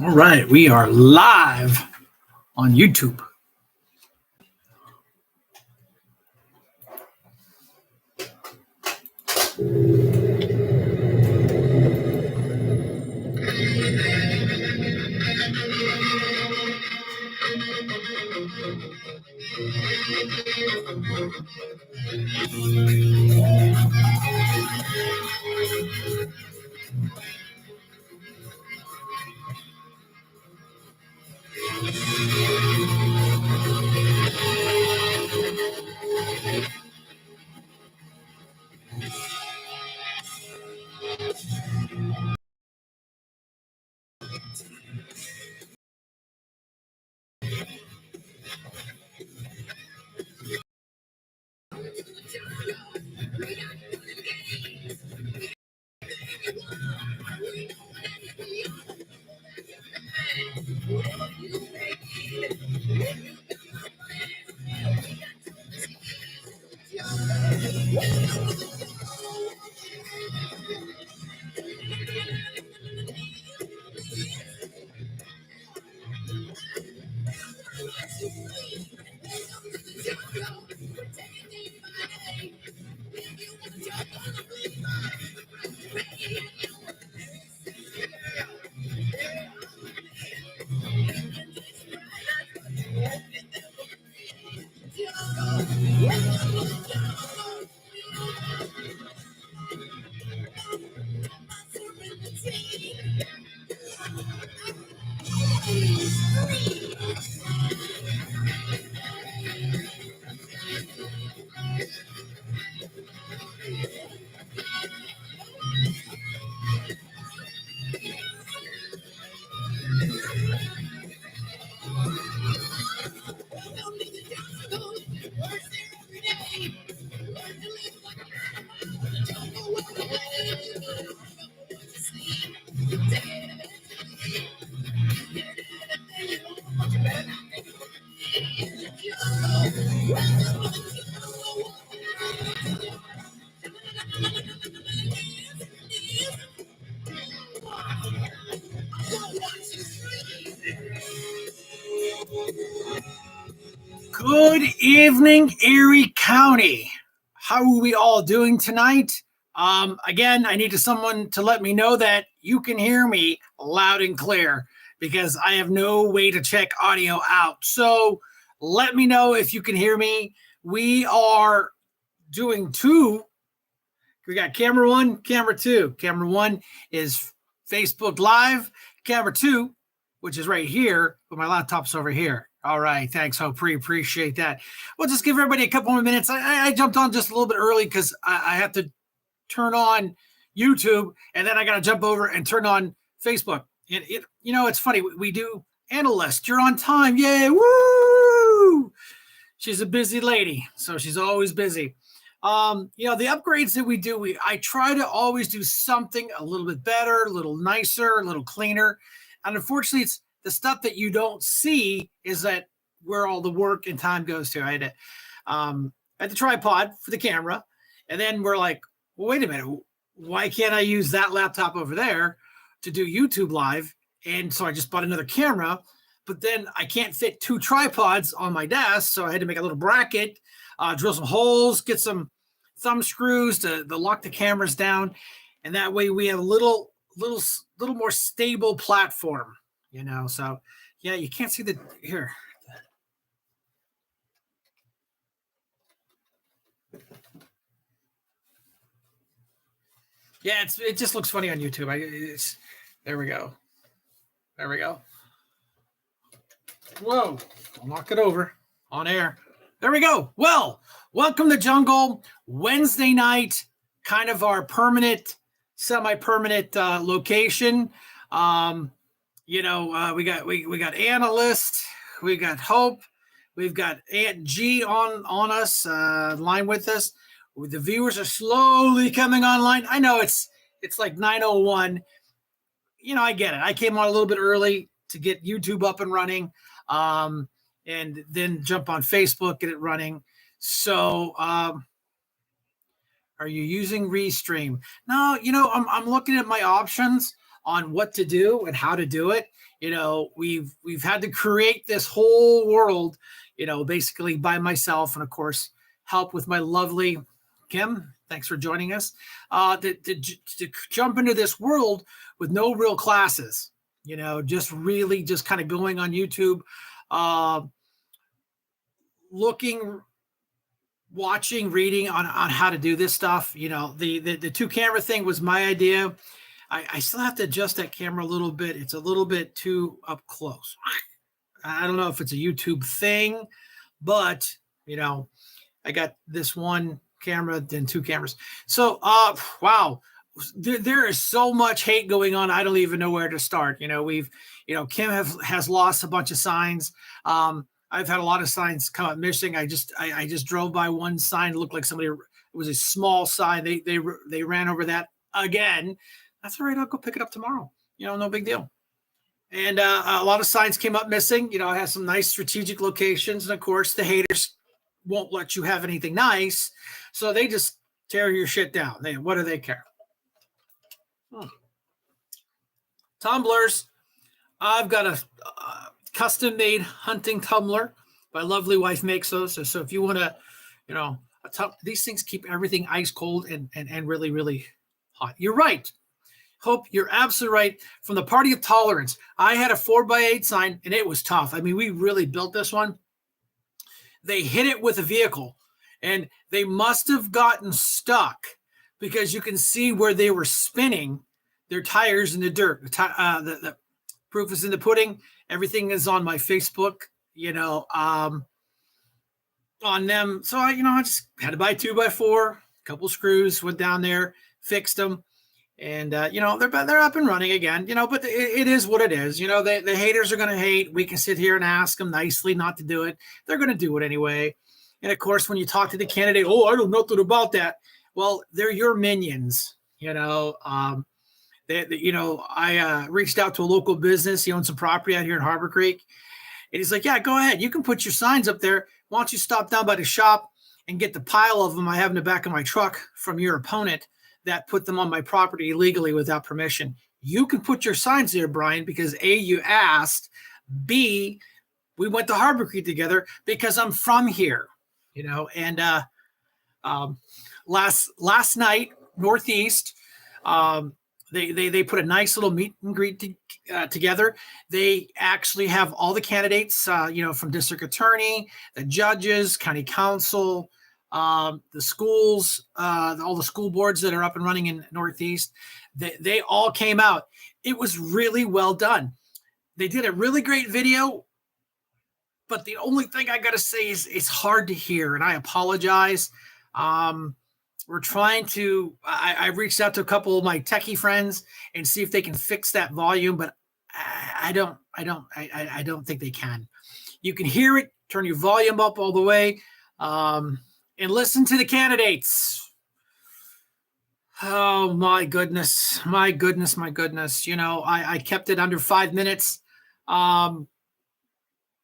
All right, we are live on YouTube. Good evening, Erie County. How are we all doing tonight? Again, I need someone to let me know that you can hear me loud and clear because I have no way to check audio out. So let me know if you can hear me. We are doing two. We got camera one, camera two. Camera one is Facebook Live. Camera two, which is right here, but my laptop's over here. All right. Thanks, Hope. Appreciate that. We'll just give everybody a couple more minutes. I jumped on just a little bit early because I have to turn on YouTube and then I got to jump over and turn on Facebook. And it's funny. We do analyst. You're on time. Yay. Woo. She's a busy lady. So she's always busy. The upgrades that we do, I try to always do something a little bit better, a little nicer, a little cleaner. And unfortunately, it's the stuff that you don't see is that where all the work and time goes to. I had the tripod for the camera, and then we're like, well, wait a minute, why can't I use that laptop over there to do YouTube Live? And so I just bought another camera, but then I can't fit two tripods on my desk, so I had to make a little bracket, drill some holes, get some thumb screws to lock the cameras down, and that way we have a little more stable platform. So yeah, you can't see the here. Yeah, it just looks funny on YouTube. There we go. Whoa, I'll knock it over on air. There we go. Well, welcome to Jungle Wednesday night, kind of our permanent, semi-permanent location. We got analyst, we got Hope, we've got Aunt G on us, line with us. The viewers are slowly coming online. I know it's like 9:01. I get it. I came on a little bit early to get YouTube up and running, and then jump on Facebook, get it running. So, are you using Restream? No, I'm looking at my options on what to do and how to do it. We've had to create this whole world, basically by myself, and of course, help with my lovely Kim. Thanks for joining us. To jump into this world with no real classes, just really just kind of going on YouTube, looking, watching, reading on how to do this stuff. The 2-camera thing was my idea. I still have to adjust that camera a little bit. It's a little bit too up close. I don't know if it's a YouTube thing, but I got this one camera, then 2 cameras. So, wow, there is so much hate going on. I don't even know where to start. Kim has lost a bunch of signs. I've had a lot of signs come up missing. I just drove by one sign. It looked like somebody, it was a small sign. They ran over that again. That's all right. I'll go pick it up tomorrow. No big deal. And a lot of signs came up missing. I have some nice strategic locations. And of course, the haters won't let you have anything nice. So they just tear your shit down. What do they care? Tumblers. I've got a custom-made hunting tumbler. My lovely wife makes those. So if you want to, these things keep everything ice cold and really, really hot. You're right. Hope, you're absolutely right. From the Party of Tolerance, I had a 4x8 sign, and it was tough. I mean, we really built this one. They hit it with a vehicle, and they must have gotten stuck because you can see where they were spinning their tires in the dirt. The proof is in the pudding. Everything is on my Facebook, on them. So I just had to buy 2x4, a couple screws, went down there, fixed them. And, they're up and running again, but it is what it is. The haters are going to hate. We can sit here and ask them nicely not to do it. They're going to do it anyway. And of course, when you talk to the candidate, I don't know nothing about that. Well, they're your minions, I reached out to a local business. He owns some property out here in Harbor Creek. And he's like, yeah, go ahead. You can put your signs up there. Why don't you stop down by the shop and get the pile of them I have in the back of my truck from your opponent that put them on my property illegally without permission. You can put your signs there, Brian, because A, you asked, B, we went to Harbor Creek together because I'm from here, and last night, Northeast, they put a nice little meet and greet together. They actually have all the candidates, from district attorney, the judges, county council, the schools, all the school boards that are up and running in Northeast, they all came out. It was really well done. They did a really great video, but the only thing I got to say is it's hard to hear, and I apologize. We're trying to, I reached out to a couple of my techie friends and see if they can fix that volume, but I don't think they can. You can hear it, turn your volume up all the way. And listen to the candidates. Oh, my goodness. My goodness. I kept it under 5 minutes.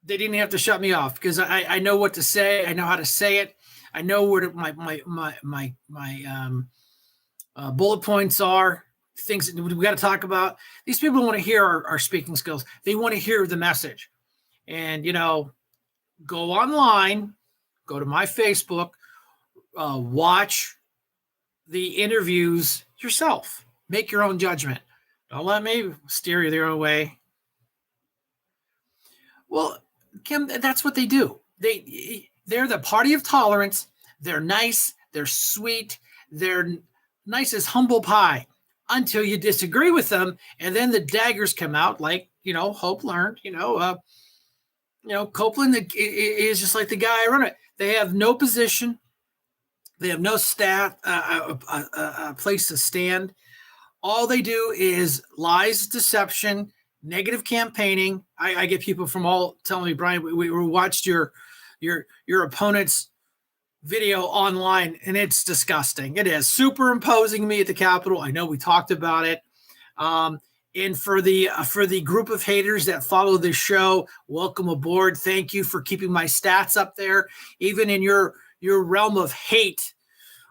They didn't have to shut me off because I know what to say. I know how to say it. I know where my bullet points are, things that we got to talk about. These people want to hear our speaking skills. They want to hear the message. And, go online, go to my Facebook, watch the interviews yourself. Make your own judgment. Don't let me steer you their own way. Well, Kim, that's what they do. They're the Party of Tolerance. They're nice. They're sweet. They're nice as humble pie until you disagree with them. And then the daggers come out like, Hope learned, Copeland is just like the guy I run it. They have no position. They have no staff, a place to stand. All they do is lies, deception, negative campaigning. I get people from all telling me, Brian, we watched your opponent's video online, and it's disgusting. It is superimposing me at the Capitol. I know we talked about it. And for the group of haters that follow this show, welcome aboard. Thank you for keeping my stats up there, even in your realm of hate,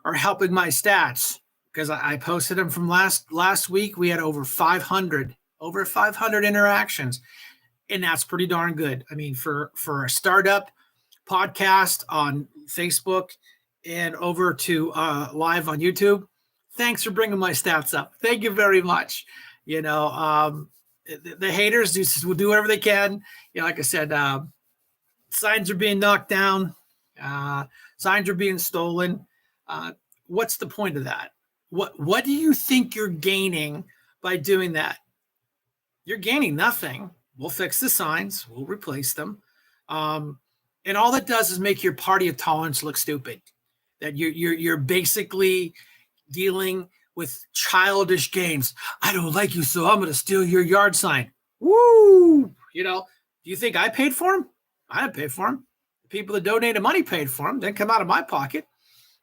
are helping my stats. because I posted them from last week. We had over 500 interactions, and that's pretty darn good. I mean, for a startup podcast on Facebook and over to live on YouTube. Thanks for bringing my stats up. Thank you very much. The haters will do whatever they can. Like I said, signs are being knocked down. Signs are being stolen. What's the point of that? What do you think you're gaining by doing that? You're gaining nothing. We'll fix the signs. We'll replace them. And all that does is make your party of tolerance look stupid. That you're basically dealing with childish games. I don't like you, so I'm going to steal your yard sign. Woo! Do you think I paid for them? I didn't pay for them. The people that donated money paid for them. Didn't come out of my pocket.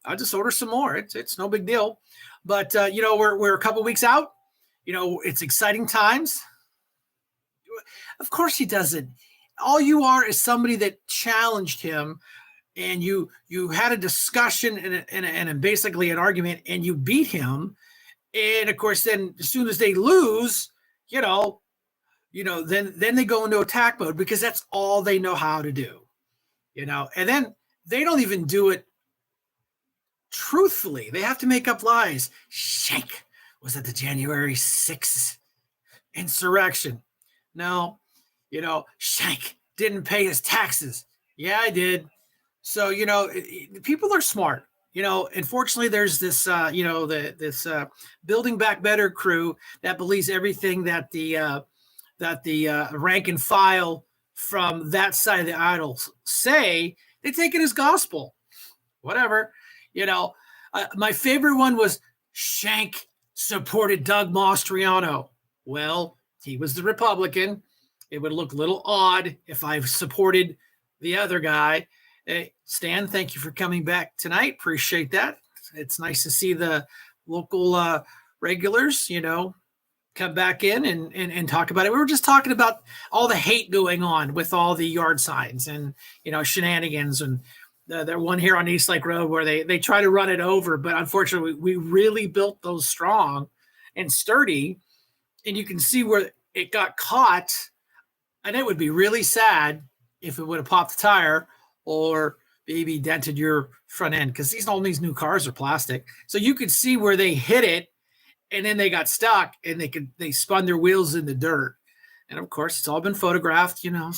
I'll just order some more. It's no big deal. But we're a couple weeks out. It's exciting times. Of course he doesn't. All you are is somebody that challenged him, and you had a discussion and basically an argument, and you beat him. And of course, then as soon as they lose, then they go into attack mode because that's all they know how to do. And then they don't even do it truthfully. They have to make up lies. Shank was at the January 6th insurrection. No. Shank didn't pay his taxes. Yeah, I did. So, people are smart. Unfortunately, there's this, this Building Back Better crew that believes everything that the rank and file from that side of the aisle say. They take it as gospel. Whatever. My favorite one was Shank supported Doug Mastriano. Well, he was the Republican. It would look a little odd if I supported the other guy. Hey, Stan, thank you for coming back tonight. Appreciate that. It's nice to see the local regulars, come back in and talk about it. We were just talking about all the hate going on with all the yard signs and, shenanigans. And there one here on East Lake Road where they try to run it over. But unfortunately, we really built those strong and sturdy. And you can see where it got caught. And it would be really sad if it would have popped the tire or maybe dented your front end, because all these new cars are plastic. So you could see where they hit it, and then they got stuck, and they spun their wheels in the dirt. And of course, it's all been photographed, yeah.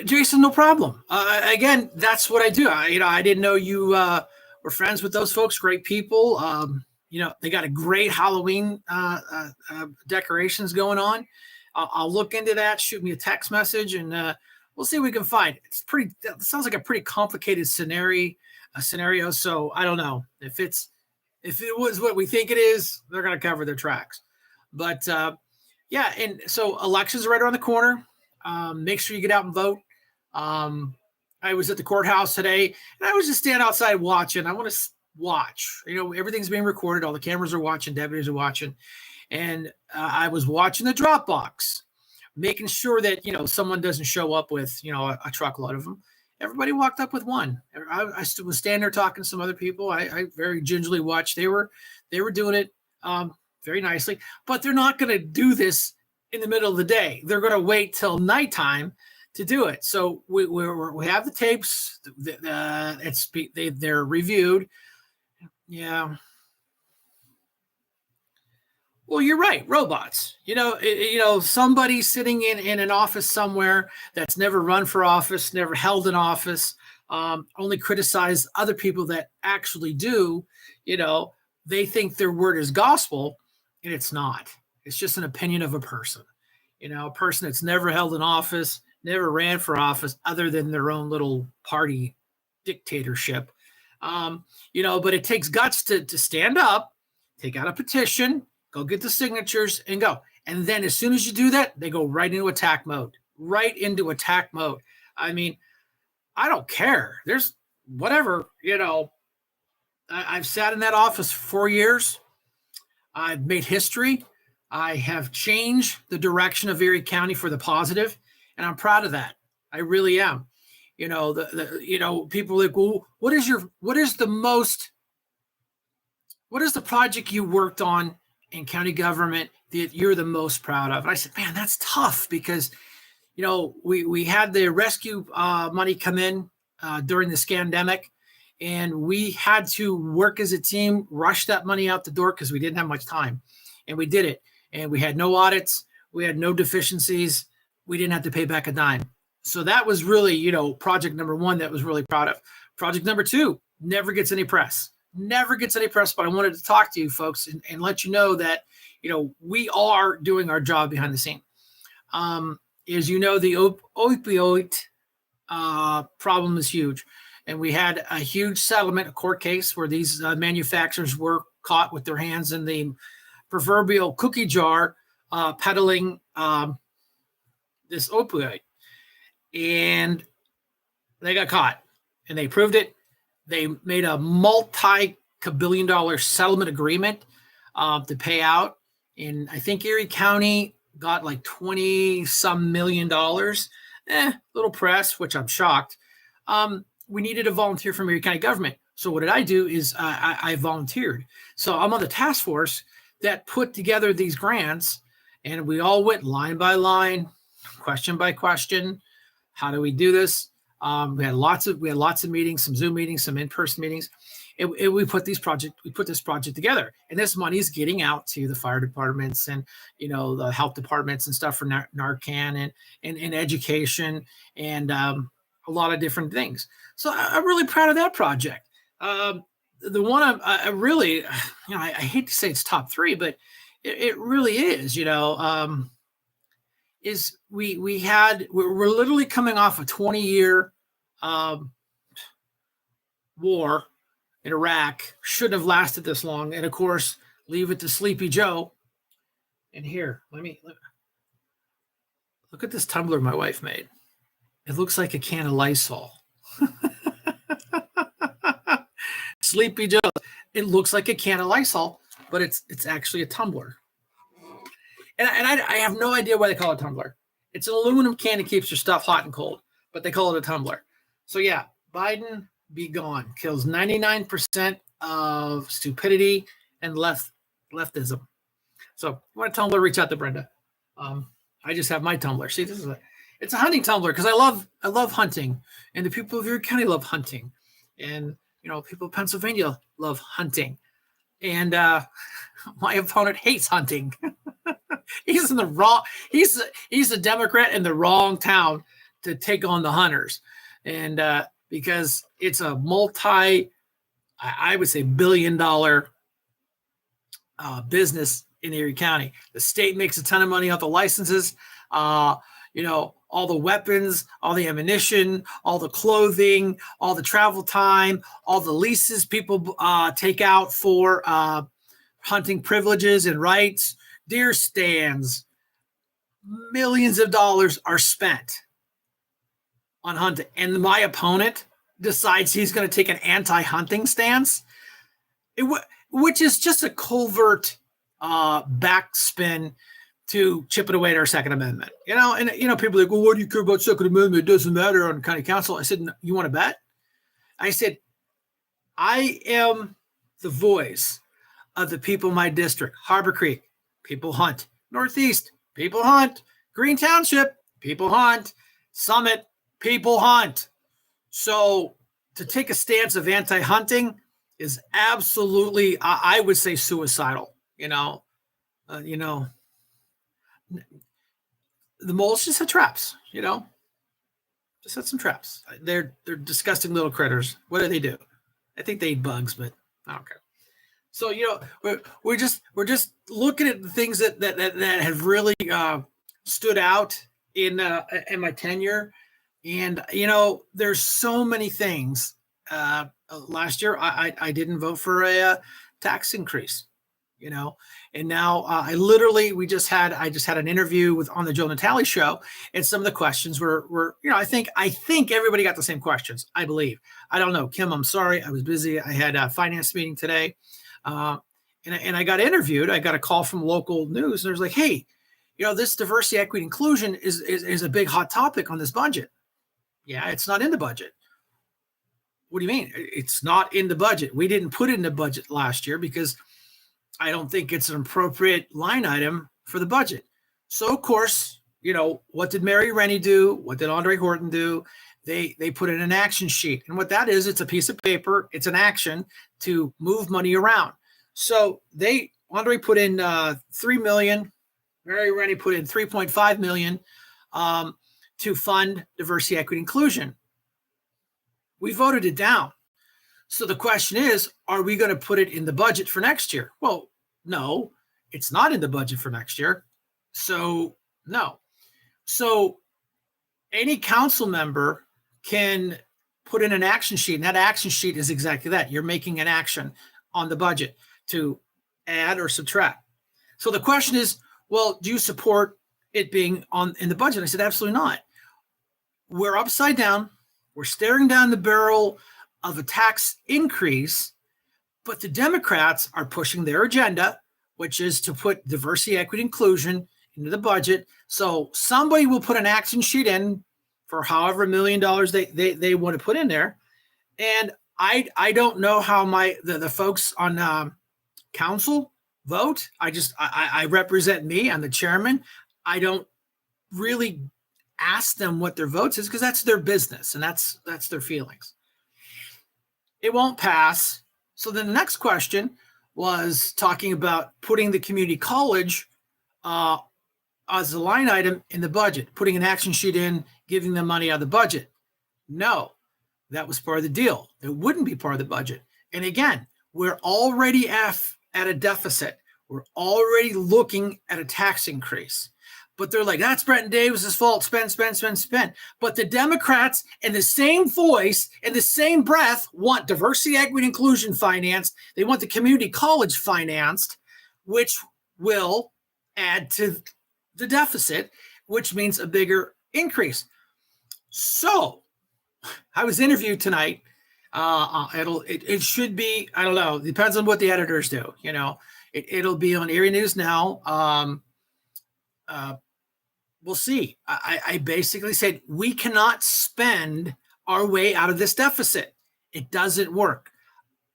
Jason, no problem. Again, that's what I do. I didn't know you were friends with those folks. Great people. They got a great Halloween decorations going on. I'll look into that. Shoot me a text message, and we'll see what we can find. It sounds like a pretty complicated scenario. So I don't know if it was what we think it is. They're going to cover their tracks. But yeah, and so elections are right around the corner. Make sure you get out and vote. I was at the courthouse today, and I was just standing outside watching. I want to watch. Everything's being recorded. All the cameras are watching. Deputies are watching. And I was watching the drop box, making sure that, someone doesn't show up with, a truckload of them. Everybody walked up with one. I was standing there talking to some other people. I very gingerly watched. They were doing it very nicely, but they're not going to do this in the middle of the day. They're going to wait till nighttime to do it. So we have the tapes. They're reviewed. Yeah. Well, you're right. Robots. Somebody sitting in an office somewhere that's never run for office, never held an office, only criticize other people that actually do. They think their word is gospel, and it's not. It's just an opinion of a person. A person that's never held an office, never ran for office, other than their own little party dictatorship. But it takes guts to stand up, take out a petition, go get the signatures, and go. And then as soon as you do that, they go right into attack mode. I mean, I don't care. There's whatever, I've sat in that office for 4 years. I've made history. I have changed the direction of Erie County for the positive, and I'm proud of that. I really am. People are like, well, what is the project you worked on in county government that you're the most proud of? And I said, man, that's tough because, we had the rescue money come in during this scandemic, and we had to work as a team, rush that money out the door because we didn't have much time, and we did it. And we had no audits, we had no deficiencies, we didn't have to pay back a dime. So that was really, project number one that was really proud of. Project number two never gets any press. But I wanted to talk to you folks and let you know that, we are doing our job behind the scene. As you know, the opioid problem is huge. And we had a huge settlement, a court case where these manufacturers were caught with their hands in the proverbial cookie jar peddling this opioid. And they got caught and they proved it. They made a multi-billion-dollar settlement agreement to pay out. And I think Erie County got like 20-some million dollars. Little press, which I'm shocked. We needed a volunteer from Erie County government. So what did I do is I volunteered. So I'm on the task force that put together these grants, and we all went line by line, question by question. How do we do this? We had lots of meetings, some Zoom meetings, some in-person meetings. We put this project together, and this money is getting out to the fire departments and the health departments and stuff for Narcan and education and a lot of different things. So I'm really proud of that project. The one I really, I hate to say it's top three, but it really is. Is we're literally coming off a 20-year war in Iraq. Shouldn't have lasted this long, and of course, leave it to Sleepy Joe. And here, let me look at this tumbler my wife made. It looks like a can of Lysol. Sleepy Joe. It looks like a can of Lysol, but it's actually a tumbler. And I have no idea why they call it a tumbler. It's an aluminum can that keeps your stuff hot and cold, but they call it a tumbler. So yeah, Biden be gone. Kills 99% of stupidity and leftism. So you want a tumbler, reach out to Brenda. I just have my tumbler. See, it's a hunting tumbler because I love hunting, and the people of Erie County love hunting, and people of Pennsylvania love hunting, and my opponent hates hunting. He's in the wrong. He's a Democrat in the wrong town to take on the hunters, and because it's a I would say billion-dollar business in Erie County. The state makes a ton of money off the licenses. All the weapons, all the ammunition, all the clothing, all the travel time, all the leases people take out for hunting privileges and rights. Deer stands, millions of dollars are spent on hunting. And my opponent decides he's going to take an anti-hunting stance, which is just a covert backspin to chip it away at our Second Amendment. And people are like, well, what do you care about Second Amendment? It doesn't matter on county council. I said, you want to bet? I said, I am the voice of the people in my district. Harbor Creek, people hunt. Northeast, people hunt. Green Township, people hunt. Summit, people hunt. So to take a stance of anti-hunting is absolutely, I would say, suicidal. The moles just had traps. Just had some traps. They're disgusting little critters. What do? I think they eat bugs, but I don't care. So we're just looking at the things that have really stood out in my tenure, and there's so many things. Last year I didn't vote for a tax increase, and now I just had an interview on the Joe Natale show, and some of the questions were I think everybody got the same questions. I believe. I don't know, Kim. I'm sorry, I was busy. I had a finance meeting today. And I got interviewed. I got a call from local news, and it was like, hey, this diversity, equity, inclusion is a big hot topic on this budget. Yeah, it's not in the budget. What do you mean? It's not in the budget. We didn't put it in the budget last year because I don't think it's an appropriate line item for the budget. So, of course, what did Mary Rennie do? What did Andre Horton do? They put in an action sheet. And what that is, it's a piece of paper. It's an action to move money around. So Andre put in $3 million. Mary Rennie put in $3.5 million to fund diversity, equity, inclusion. We voted it down. So the question is, are we going to put it in the budget for next year? Well, no, it's not in the budget for next year. So no. So any council member can put in an action sheet, and that action sheet is exactly that. You're making an action on the budget to add or subtract. So the question is, well, do you support it being in the budget? I said, absolutely not. We're upside down. We're staring down the barrel of a tax increase, but the Democrats are pushing their agenda, which is to put diversity, equity, inclusion into the budget. So somebody will put an action sheet in for however $1 million they want to put in there. And I don't know how the folks on council vote. I represent me. I'm the chairman. I don't really ask them what their votes is because that's their business and that's their feelings. It won't pass. So then the next question was talking about putting the community college as a line item in the budget, putting an action sheet in, giving them money out of the budget. No, that was part of the deal. It wouldn't be part of the budget. And again, we're already at a deficit. We're already looking at a tax increase. But they're like, that's Brenton Davis's fault. Spend. But the Democrats, in the same voice, in the same breath, want diversity, equity, inclusion financed. They want the community college financed, which will add to the deficit, which means a bigger increase. So I was interviewed tonight. It should be, I don't know, it depends on what the editors do. It'll be on Erie News Now. We'll see. I basically said we cannot spend our way out of this deficit. It doesn't work.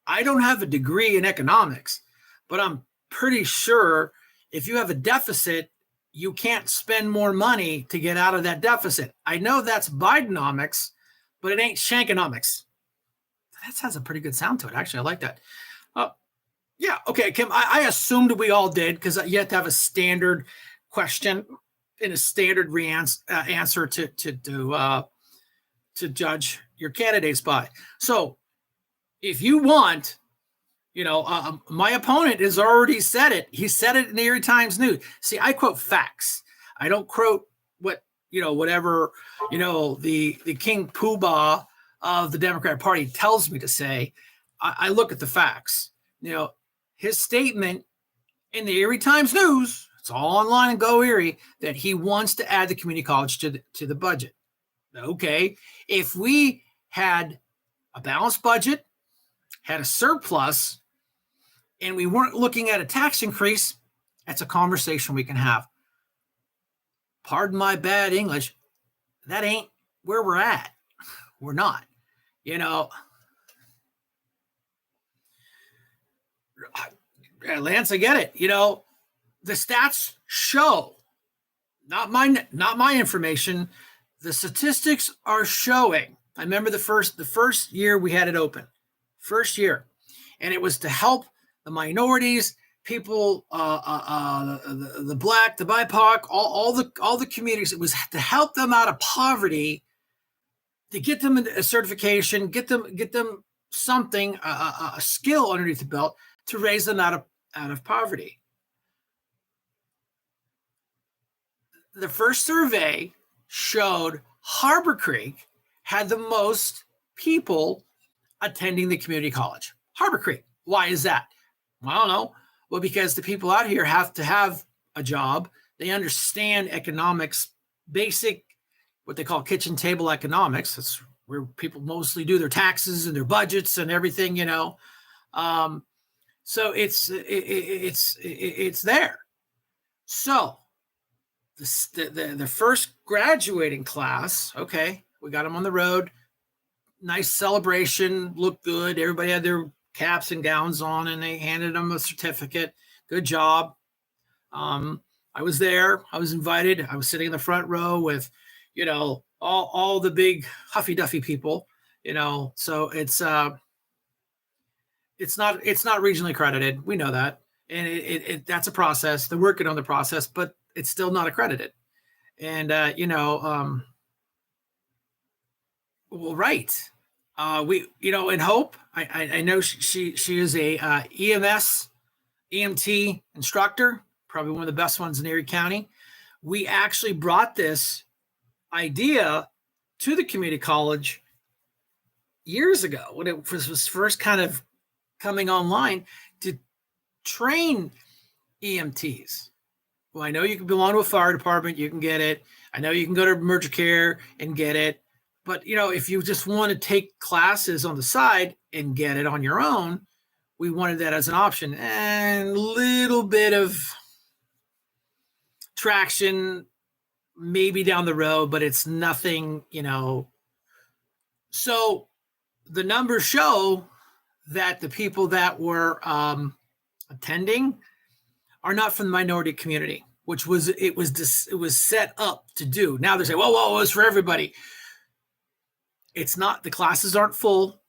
I don't have a degree in economics, but I'm pretty sure if you have a deficit, you can't spend more money to get out of that deficit. I know that's Bidenomics, but it ain't Shankonomics. That has a pretty good sound to it. Actually, I like that. Yeah. Okay, Kim, I assumed we all did because you have to have a standard question in a standard answer to judge your candidates by. So if you want, my opponent has already said it. He said it in the Erie Times News. See, I quote facts. I don't quote whatever the King Poobah of the Democratic Party tells me to say. I look at the facts. His statement in the Erie Times News, it's all online and Go Erie, that he wants to add the community college to the budget. Okay, if we had a balanced budget, had a surplus, and we weren't looking at a tax increase, that's a conversation we can have. Pardon my bad English, that ain't where we're at. We're not. Lance, I get it. The stats show, not my information. The statistics are showing. I remember the first year we had it open, first year, and it was to help the minorities, people, the Black, the BIPOC, all the communities. It was to help them out of poverty, to get them a certification, get them something, a skill underneath the belt to raise them out of poverty. The first survey showed Harbor Creek had the most people attending the community college. Harbor Creek. Why is that? Well, I don't know. Well, because the people out here have to have a job. They understand economics, basic, what they call kitchen table economics. That's where people mostly do their taxes and their budgets and everything, So it's there. So the first graduating class, okay, We got them on the road. Nice celebration, looked good. Everybody had their caps and gowns on, and they handed them a certificate. Good job. I was there. I was invited. I was sitting in the front row with, all the big Huffy Duffy people. So it's not regionally accredited. We know that, and that's a process. They're working on the process, but it's still not accredited. And well, right. We, in Hope, I know she is a EMS, EMT instructor, probably one of the best ones in Erie County. We actually brought this idea to the community college years ago when it was first kind of coming online to train EMTs. Well, I know you can belong to a fire department, you can get it. I know you can go to emergency care and get it. But, if you just want to take classes on the side and get it on your own, we wanted that as an option. And a little bit of traction maybe down the road, but it's nothing, So the numbers show that the people that were attending are not from the minority community, which was set up to do. Now they say, whoa, it's for everybody. It's not. The classes aren't full.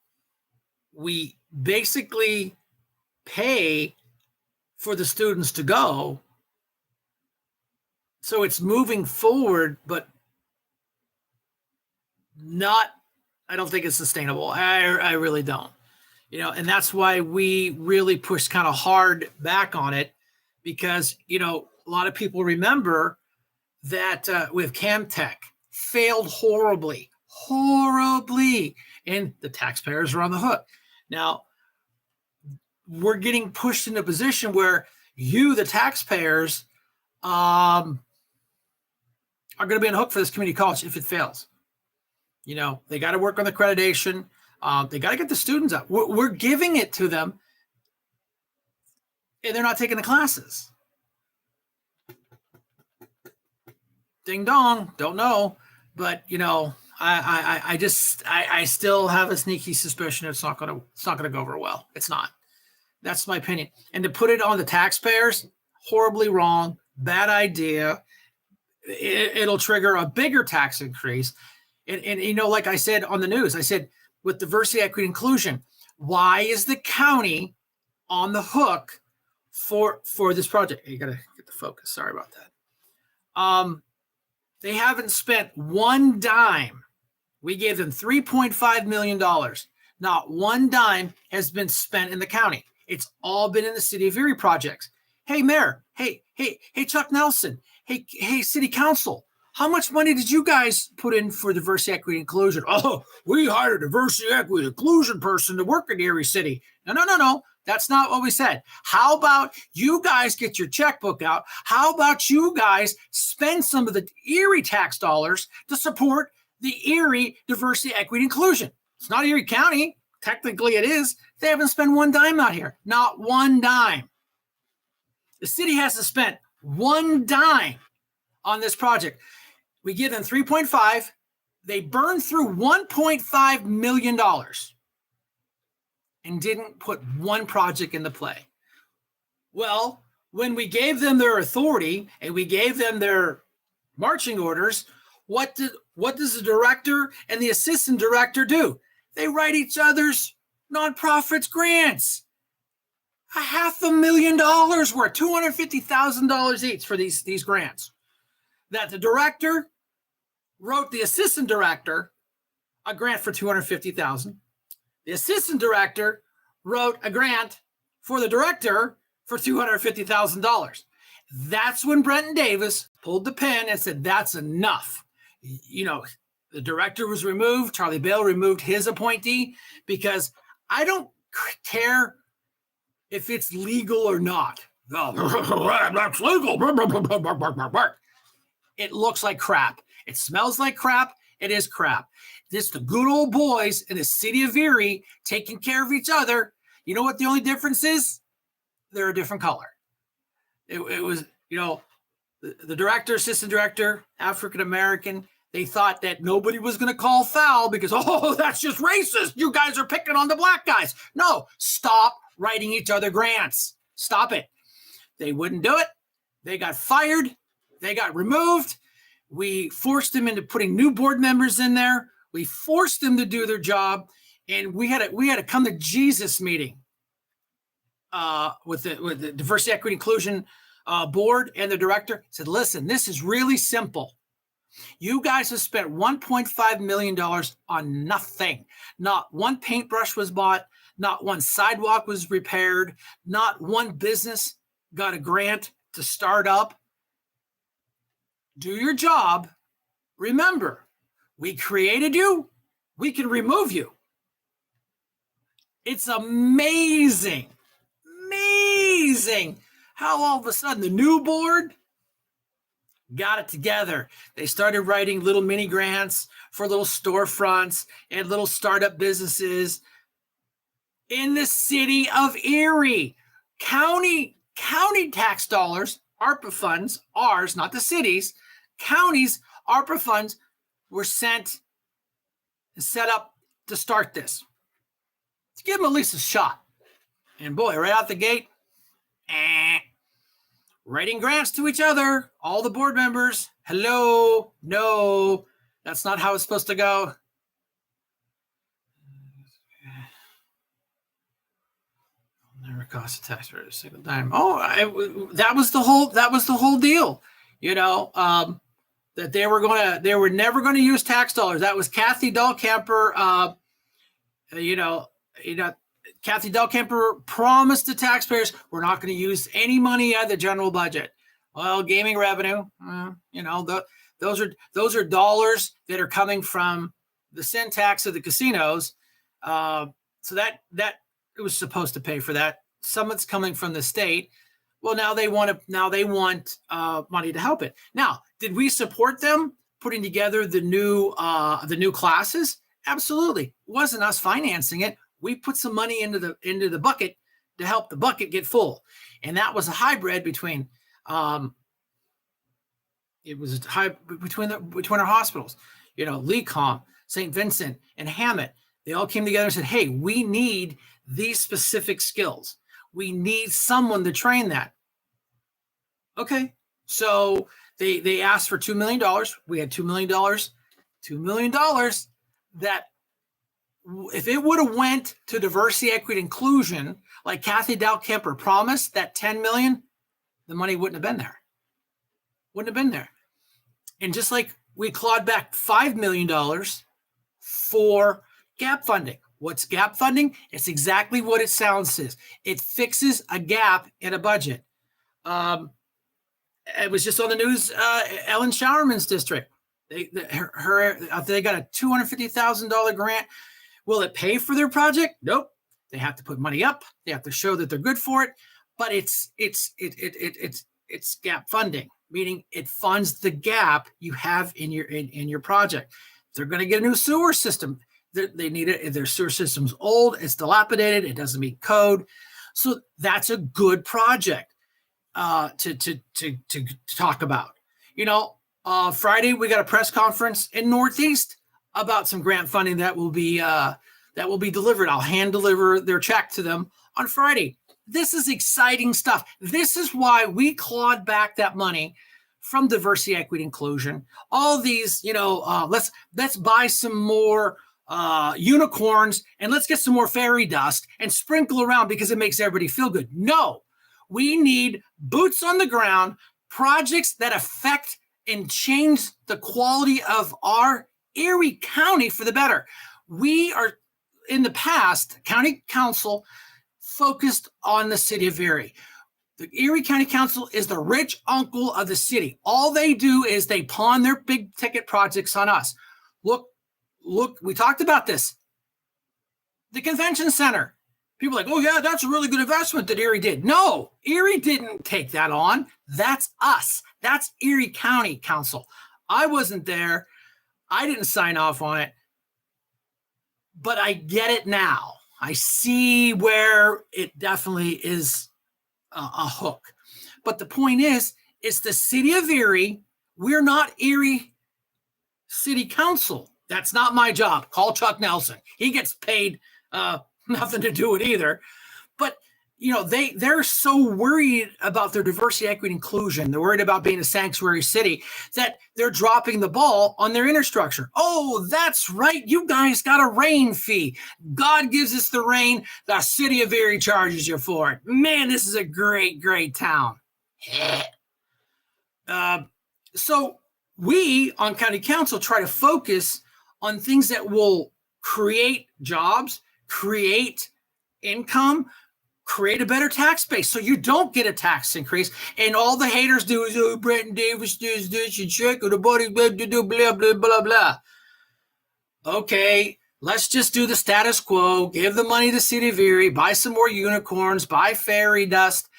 We basically pay for the students to go. So it's moving forward, but I don't think it's sustainable. I really don't. And that's why we really pushed kind of hard back on it, because, a lot of people remember that with Camtech failed horribly, and the taxpayers are on the hook. Now, we're getting pushed into a position where you, the taxpayers, are going to be on the hook for this community college if it fails. They got to work on the accreditation. They got to get the students out. We're giving it to them, and they're not taking the classes. Ding dong, don't know. But, I still have a sneaky suspicion it's not going to go over well. It's not. That's my opinion. And to put it on the taxpayers, horribly wrong, bad idea. It'll trigger a bigger tax increase. And like I said on the news, I said, with diversity, equity, inclusion, why is the county on the hook for this project? You got to get the focus. Sorry about that. They haven't spent one dime. We gave them $3.5 million. Not one dime has been spent in the county. It's all been in the city of Erie projects. Hey, Mayor. Hey, Chuck Nelson. Hey, City Council. How much money did you guys put in for diversity, equity, inclusion? Oh, we hired a diversity, equity, inclusion person to work in Erie City. No. That's not what we said. How about you guys get your checkbook out? How about you guys spend some of the Erie tax dollars to support the Erie diversity, equity, inclusion? It's not Erie County. Technically it is. They haven't spent one dime out here. Not one dime. The city hasn't spent one dime on this project. We give them 3.5. They burned through $1.5 million and didn't put one project into play. Well, when we gave them their authority and we gave them their marching orders, what does the director and the assistant director do? They write each other's nonprofits grants. $500,000 worth, $250,000 each for these grants. That the director wrote the assistant director a grant for $250,000. The assistant director wrote a grant for the director for $250,000. That's when Brenton Davis pulled the pen and said, that's enough. The director was removed. Charlie Bale removed his appointee because I don't care if it's legal or not. That's legal. It looks like crap. It smells like crap. It is crap. It's the good old boys in the city of Erie taking care of each other. You know what the only difference is? They're a different color. It was, the director, assistant director, African-American. They thought that nobody was going to call foul because, oh, that's just racist. You guys are picking on the black guys. No, stop writing each other grants. Stop it. They wouldn't do it. They got fired. They got removed. We forced them into putting new board members in there. We forced them to do their job. And we had a come to Jesus meeting with the diversity, equity, inclusion board and the director. Said, listen, this is really simple. You guys have spent $1.5 million on nothing. Not one paintbrush was bought. Not one sidewalk was repaired. Not one business got a grant to start up. Do your job. Remember, we created you. We can remove you. It's amazing how all of a sudden the new board got it together. They started writing little mini grants for little storefronts and little startup businesses in the city of Erie. County tax dollars, ARPA funds, ours, not the cities, counties, ARPA funds were sent and set up to start this. Let's give them at least a shot. And boy, right out the gate, writing grants to each other, all the board members. Hello, no, that's not how it's supposed to go. Never cost the taxpayer a single dime. Oh, that was the whole deal. You know, that they were never going to use tax dollars. That was Kathy Dahlkemper. Kathy Dahlkemper promised the taxpayers we're not going to use any money out of the general budget. Well, gaming revenue, those are dollars that are coming from the sin tax of the casinos. So that it was supposed to pay for that. Some of it's coming from the state. Well, now they want money to help it. Now, did we support them putting together the new classes? Absolutely. It wasn't us financing it. We put some money into the bucket to help the bucket get full, and that was a hybrid between between our hospitals. Lecom, St. Vincent, and Hammett. They all came together and said, "Hey, we need these specific skills. We need someone to train that." Okay, so they asked for $2 million. We had $2 million. $2 million that, if it would have went to diversity, equity, inclusion, like Kathy Dahlkemper promised, that $10 million, the money wouldn't have been there. Wouldn't have been there. And just like we clawed back $5 million for gap funding. What's gap funding? It's exactly what it sounds is. It fixes a gap in a budget. It was just on the news, Ellen Showerman's district. They got a $250,000 grant. Will it pay for their project? Nope. They have to put money up. They have to show that they're good for it. But it's gap funding, meaning it funds the gap you have in your project. They're going to get a new sewer system. They need it. Their sewer system's old. It's dilapidated. It doesn't meet code. So that's a good project to talk about. Friday we got a press conference in Northeast about some grant funding that will be delivered. I'll hand deliver their check to them on Friday. This is exciting stuff. This is why we clawed back that money from diversity, equity, inclusion. All these, let's buy some more unicorns and let's get some more fairy dust and sprinkle around because it makes everybody feel good. No, we need boots on the ground, projects that affect and change the quality of our Erie County for the better. We are, in the past, county council focused on the city of Erie. The Erie County Council is the rich uncle of the city. All they do is they pawn their big ticket projects on us. Look, we talked about this. The convention center. People are like, oh yeah, that's a really good investment that Erie did. No, Erie didn't take that on. That's us. That's Erie County Council. I wasn't there. I didn't sign off on it. But I get it now. I see where it definitely is a hook. But the point is, it's the city of Erie. We're not Erie city council. That's not my job. Call Chuck Nelson. He gets paid nothing to do it either. But they're so worried about their diversity, equity, inclusion. They're worried about being a sanctuary city that they're dropping the ball on their infrastructure. Oh, that's right. You guys got a rain fee. God gives us the rain. The city of Erie charges you for it. Man, this is a great, great town. So we on county council try to focus on things that will create jobs, create income, create a better tax base so you don't get a tax increase. And all the haters do is, oh, Bretton Davis does this and check or the body, blah, blah, blah, blah, blah. Okay, let's just do the status quo, give the money to the city of Erie, buy some more unicorns, buy fairy dust,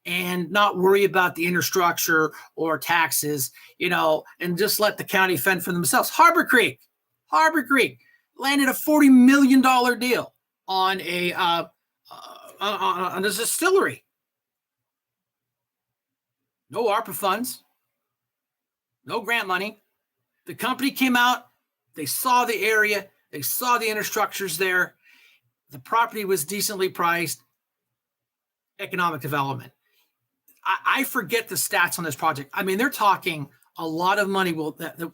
and not worry about the infrastructure or taxes, and just let the county fend for themselves. Harbor Creek landed a $40 million deal on a distillery. No ARPA funds, no grant money. The company came out, they saw the area, they saw the infrastructures there. The property was decently priced. Economic development. I forget the stats on this project. I mean, they're talking a lot of money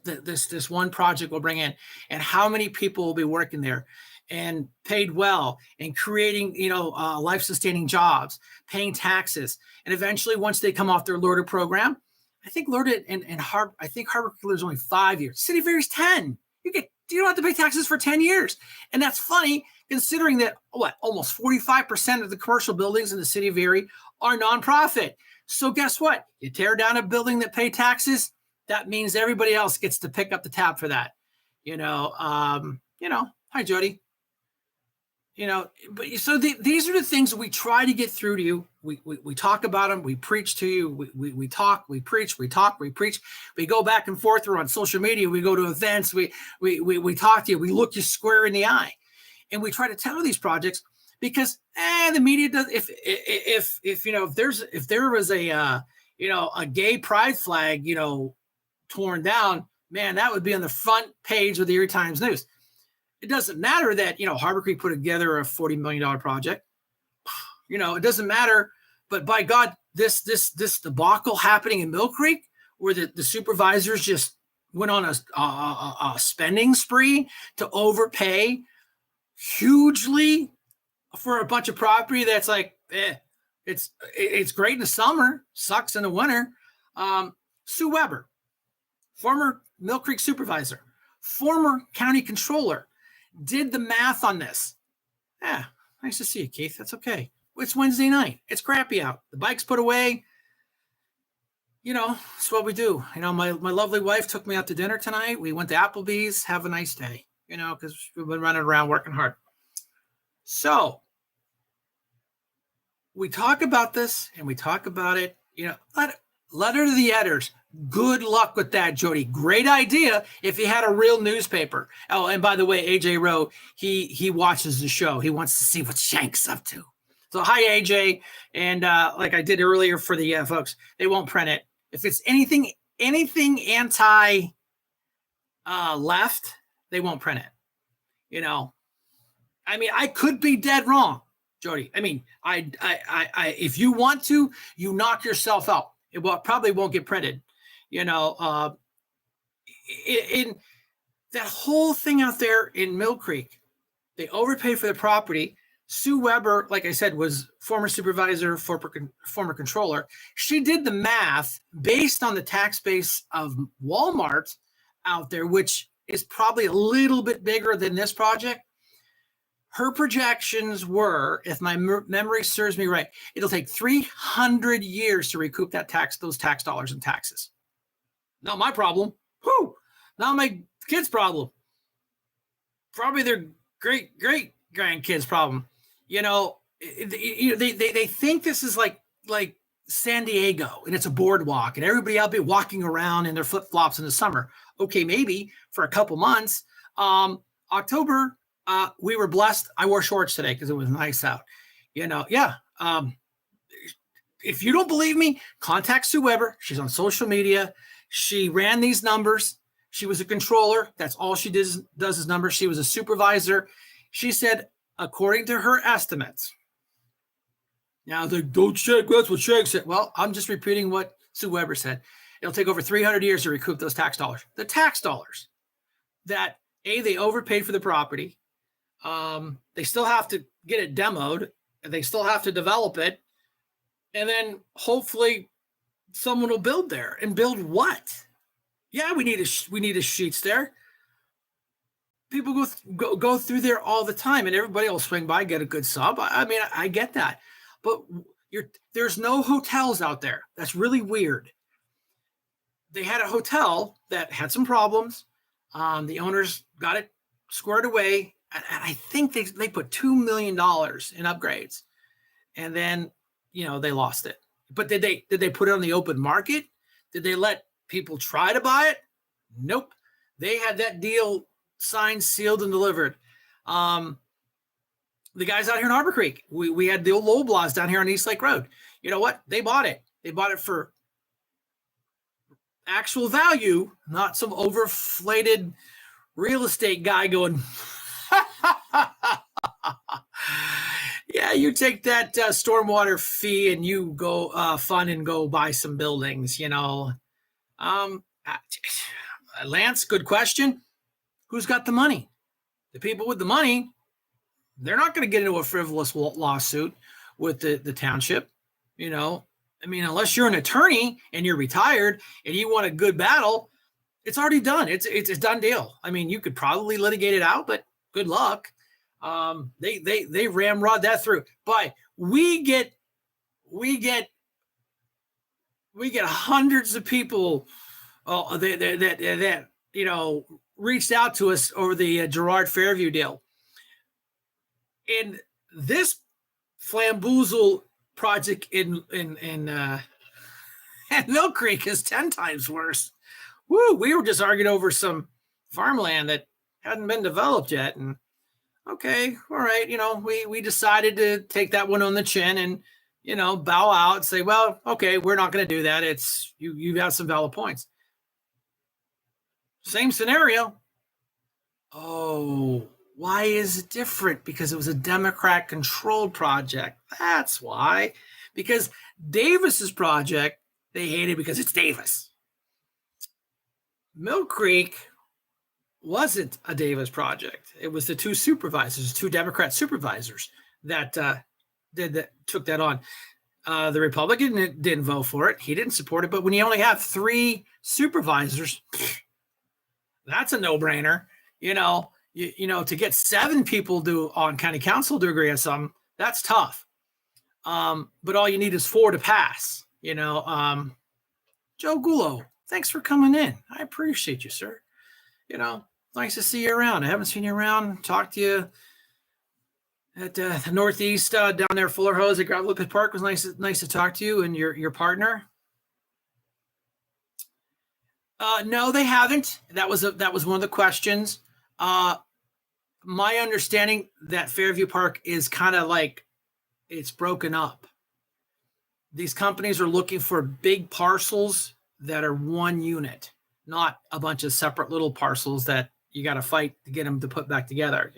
this one project will bring in, and how many people will be working there and paid well and creating, life-sustaining jobs, paying taxes. And eventually, once they come off their LORTA program, I think LORTA and Harbor Creek is only 5 years. City of Erie's 10. You don't have to pay taxes for 10 years. And that's funny considering that, almost 45% of the commercial buildings in the city of Erie are nonprofit. So guess what? You tear down a building that pay taxes, that means everybody else gets to pick up the tab for that. Hi, Jody. But so these are the things that we try to get through to you. We talk about them. We preach to you. We talk, we preach, we talk, we preach. We go back and forth. We're on social media. We go to events. We talk to you. We look you square in the eye, and we try to tell these projects because the media does. If there was a gay pride flag, torn down, man, that would be on the front page of the Erie Times News. It doesn't matter that, Harbor Creek put together a $40 million project. It doesn't matter. But by God, this debacle happening in Mill Creek, where the supervisors just went on a spending spree to overpay hugely for a bunch of property that's like, it's great in the summer, sucks in the winter. Sue Weber, former Mill Creek supervisor, former county controller, did the math on this. Yeah, nice to see you, Keith. That's okay. It's Wednesday night. It's crappy out. The bike's put away. It's what we do. My lovely wife took me out to dinner tonight. We went to Applebee's. Have a nice day, because we've been running around working hard. So we talk about this and we talk about it, letter to the editors. Good luck with that, Jody. Great idea if you had a real newspaper. Oh, and by the way, AJ Rowe, he watches the show. He wants to see what Shank's up to. So hi, AJ. And like I did earlier for the folks, they won't print it. If it's anything anti left, they won't print it. I could be dead wrong, Jody. I if you want to, you knock yourself out. It probably won't get printed. In that whole thing out there in Mill Creek, they overpay for the property. Sue Weber, like I said, was former supervisor, former controller. She did the math based on the tax base of Walmart out there, which is probably a little bit bigger than this project. Her projections were, if my memory serves me right, it'll take 300 years to recoup those tax dollars in taxes. Not my problem. Not my kids' problem. Probably their great grandkids' problem. They think this is like San Diego and it's a boardwalk and everybody out there walking around in their flip flops in the summer. Okay, maybe for a couple months. October, we were blessed. I wore shorts today because it was nice out. If you don't believe me, contact Sue Weber. She's on social media. She ran these numbers. She was a controller. That's all she does is numbers. She was a supervisor. She said, according to her estimates, now they don't Shank, that's what Shank said. Well, I'm just repeating what Sue Weber said. It'll take over 300 years to recoup those tax dollars. The tax dollars that, they overpaid for the property. They still have to get it demoed. They still have to develop it. And then hopefully someone will build there. And build what? Yeah, we need a sheets there. People go through there all the time, and everybody will swing by, get a good sub. I mean, I get that. But there's no hotels out there. That's really weird. They had a hotel that had some problems. The owners got it squared away. And I think they put $2 million in upgrades. And then, they lost it. But did they put it on the open market? Did they let people try to buy it? Nope. They had that deal signed, sealed, and delivered. The guys out here in Harbor Creek, we had the old Loblaws down here on East Lake Road. You know what? They bought it. They bought it for actual value, not some overflated real estate guy going, yeah, you take that stormwater fee and you go fund and go buy some buildings, Lance, good question. Who's got the money? The people with the money, they're not going to get into a frivolous lawsuit with the township. Unless you're an attorney and you're retired and you want a good battle, it's already done. It's a done deal. You could probably litigate it out, but good luck. They ramrod that through. But we get hundreds of people that reached out to us over the Gerard Fairview deal. And this flamboozle project in Mill Creek is 10 times worse. Woo, we were just arguing over some farmland that hadn't been developed yet. And okay, all right, we decided to take that one on the chin and, bow out and say, well, okay, we're not going to do that. It's you have some valid points. Same scenario. Oh, why is it different? Because it was a Democrat-controlled project. That's why. Because Davis's project, they hated because it's Davis. Mill Creek wasn't a Davis project. It was the two Democrat supervisors that took that on. The Republican didn't vote for it. He didn't support it. But when you only have 3 supervisors, that's a no-brainer. To get 7 people on county council to agree on something, that's tough. But all you need is 4 to pass. Joe Gulo, thanks for coming in. I appreciate you, sir. Nice to see you around. I haven't seen you around. Talked to you at the Northeast down there, Fuller Hose at Gravel Pit Park. It was nice to talk to you and your partner. No, they haven't. That was one of the questions. My understanding that Fairview Park is kind of like it's broken up. These companies are looking for big parcels that are one unit, not a bunch of separate little parcels that you got to fight to get them to put back together,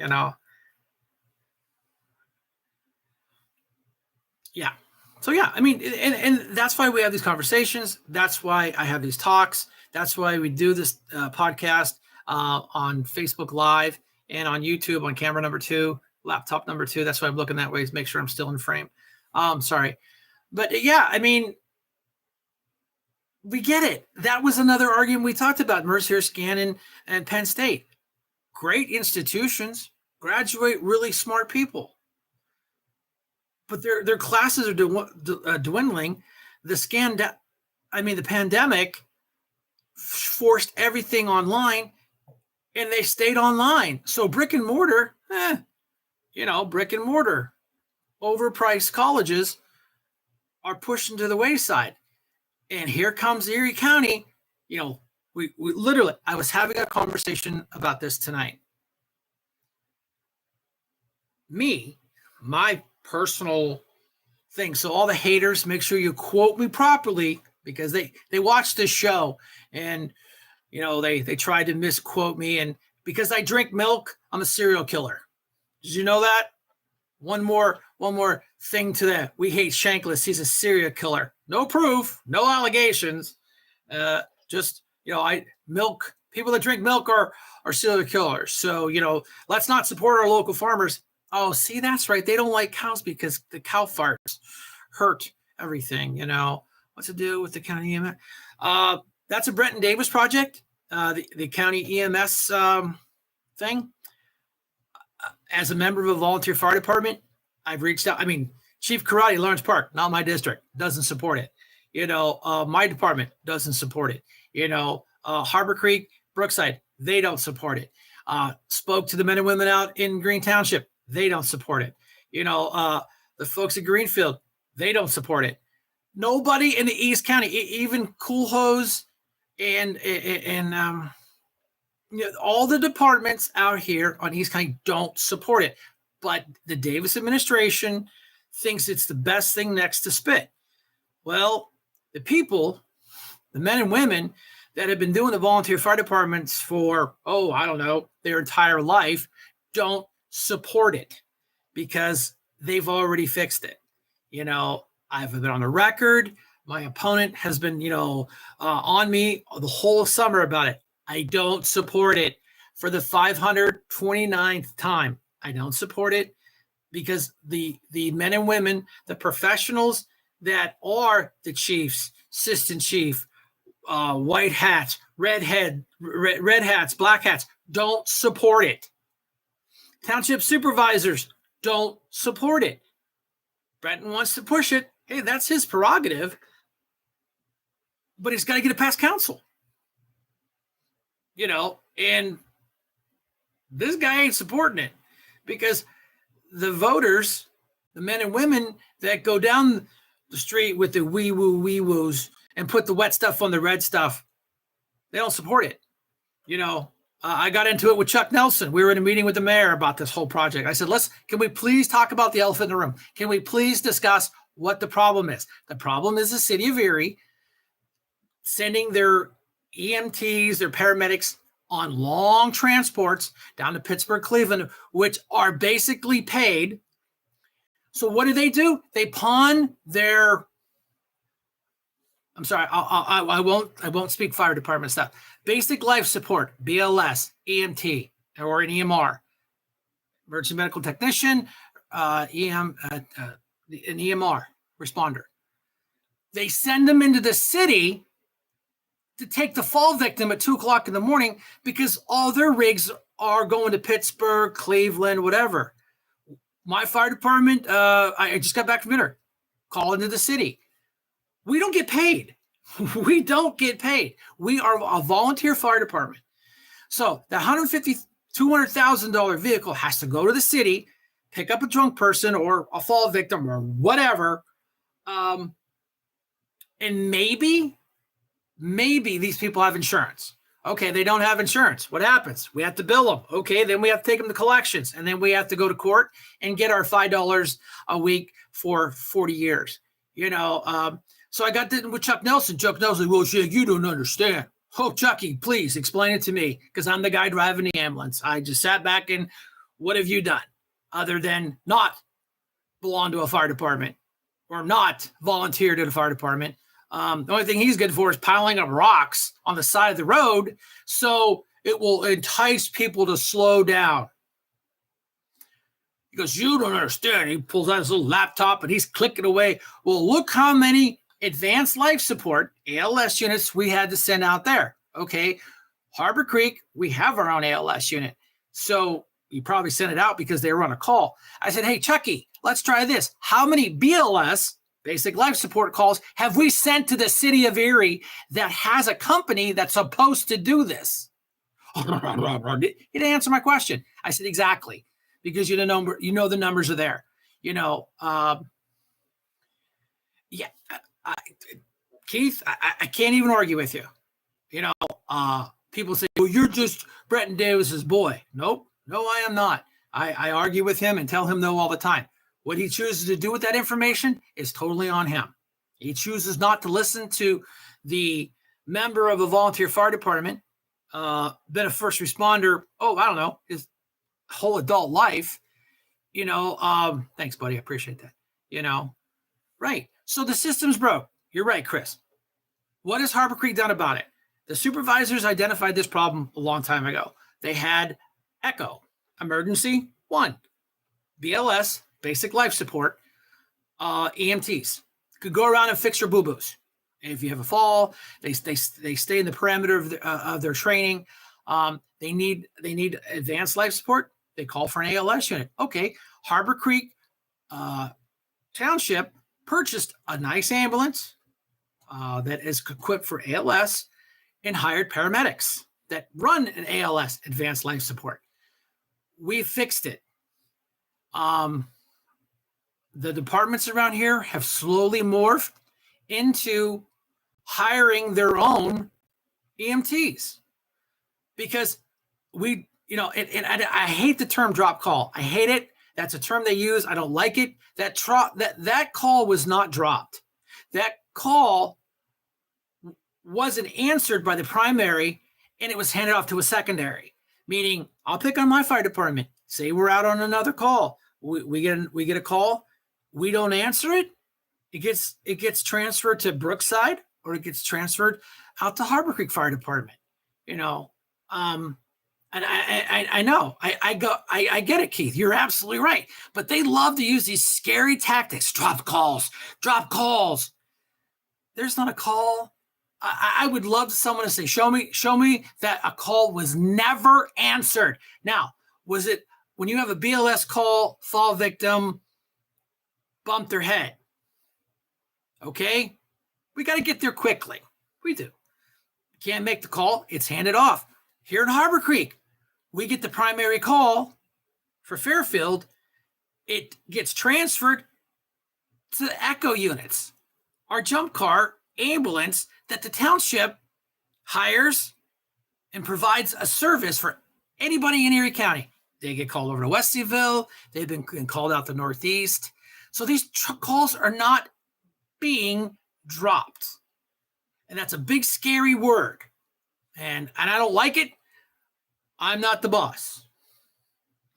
Yeah. So, yeah, and that's why we have these conversations. That's why I have these talks. That's why we do this podcast on Facebook Live and on YouTube on camera number 2, laptop number 2. That's why I'm looking that way, to make sure I'm still in frame. Sorry. But, yeah, we get it. That was another argument we talked about, Mercer, Scannon, and Penn State. Great institutions, graduate really smart people. But their classes are dwindling. The pandemic forced everything online, and they stayed online. So brick and mortar, overpriced colleges are pushing to the wayside. And here comes Erie County. We literally, I was having a conversation about this tonight. My personal thing. So all the haters, make sure you quote me properly, because they watch this show, and They tried to misquote me, and because I drink milk, I'm a serial killer. Did you know that? One more thing to that. We hate Shankless. He's a serial killer. No proof, no allegations. Just milk. People that drink milk are serial killers. So let's not support our local farmers. Oh, see, that's right. They don't like cows because the cow farts hurt everything. What's to do with the county EMS? That's a Brenton Davis project. The county EMS thing. As a member of a volunteer fire department, I've reached out. I mean, Chief Karate, Lawrence Park, not my district, doesn't support it. My department doesn't support it. Harbor Creek, Brookside, they don't support it. Spoke to the men and women out in Green Township, they don't support it. The folks at Greenfield, they don't support it. Nobody in the East County, even Cool Hose and all the departments out here on East County don't support it. But the Davis administration thinks it's the best thing next to spit. Well, the people, the men and women that have been doing the volunteer fire departments for, their entire life, don't support it because they've already fixed it. I've been on the record. My opponent has been, on me the whole summer about it. I don't support it for the 529th time. I don't support it because the men and women, the professionals that are the chiefs, assistant chief, white hats, red hats, black hats, don't support it. Township supervisors don't support it. Brenton wants to push it. Hey, that's his prerogative, but he's got to get it past council. And this guy ain't supporting it because the voters, the men and women that go down the street with the wee woos and put the wet stuff on the red stuff, they don't support it. I got into it with Chuck Nelson. We were in a meeting with the mayor about this whole project. I said, can we please talk about the elephant in the room? Can we please discuss what the problem is? The problem is the city of Erie sending their EMTs, their paramedics on long transports down to Pittsburgh, Cleveland, which are basically paid. So what do? They pawn their, I'm sorry, I won't speak fire department stuff. Basic life support, BLS, EMT, or an EMR, emergency medical technician, an EMR responder. They send them into the city to take the fall victim at 2:00 in the morning because all their rigs are going to Pittsburgh, Cleveland, whatever. My fire department, I just got back from dinner, call into the city. We don't get paid. We don't get paid. We are a volunteer fire department. So the $150,000, $200,000 vehicle has to go to the city, pick up a drunk person or a fall victim or whatever. And maybe these people have insurance. Okay, they don't have insurance. What happens? We have to bill them. Okay, then we have to take them to collections. And then we have to go to court and get our $5 a week for 40 years. So I got with Chuck Nelson. Chuck Nelson, well, Shank, you don't understand. Oh, Chucky, please explain it to me because I'm the guy driving the ambulance. I just sat back and what have you done other than not belong to a fire department or not volunteer to the fire department? The only thing he's good for is piling up rocks on the side of the road so it will entice people to slow down. He goes, you don't understand. He pulls out his little laptop and he's clicking away. Well, look how many advanced life support ALS units we had to send out there. Okay. Harbor Creek, we have our own ALS unit. So you probably sent it out because they were on a call. I said, hey, Chucky, let's try this. How many BLS, basic life support calls, have we sent to the city of Erie that has a company that's supposed to do this? He didn't answer my question. I said, exactly. Because the numbers are there. Keith, I can't even argue with you. People say, well, you're just Brenton Davis's boy. Nope. No, I am not. I argue with him and tell him no all the time. What he chooses to do with that information is totally on him. He chooses not to listen to the member of a volunteer fire department been a first responder, I don't know, his whole adult life, thanks, buddy. I appreciate that. Right. So the system's broke. You're right, Chris. What has Harbor Creek done about it? The supervisors identified this problem a long time ago. They had ECHO, Emergency 1, BLS, Basic Life Support, EMTs. Could go around and fix your boo-boos. If you have a fall, they stay in the parameter of their training. They need advanced life support. They call for an ALS unit. Okay, Harbor Creek Township purchased a nice ambulance that is equipped for ALS and hired paramedics that run an ALS, advanced life support. We fixed it. The departments around here have slowly morphed into hiring their own EMTs because and I hate the term drop call. I hate it. That's a term they use. I don't like it. That call was not dropped. That call wasn't answered by the primary, and it was handed off to a secondary. Meaning, I'll pick on my fire department. Say we're out on another call. We get a call. We don't answer it. It gets transferred to Brookside, or it gets transferred out to Harbor Creek Fire Department. And I know I get it, Keith. You're absolutely right. But they love to use these scary tactics. Drop calls. There's not a call. I would love someone to say, show me that a call was never answered. Now, was it when you have a BLS call, fall victim, bump their head? Okay, we got to get there quickly. We do. Can't make the call. It's handed off. Here in Harbor Creek, we get the primary call for Fairfield. It gets transferred to the ECHO units, our jump car ambulance that the township hires and provides a service for anybody in Erie County. They get called over to Westyville. They've been called out to Northeast. So these calls are not being dropped. And that's a big, scary word. And I don't like it. I'm not the boss.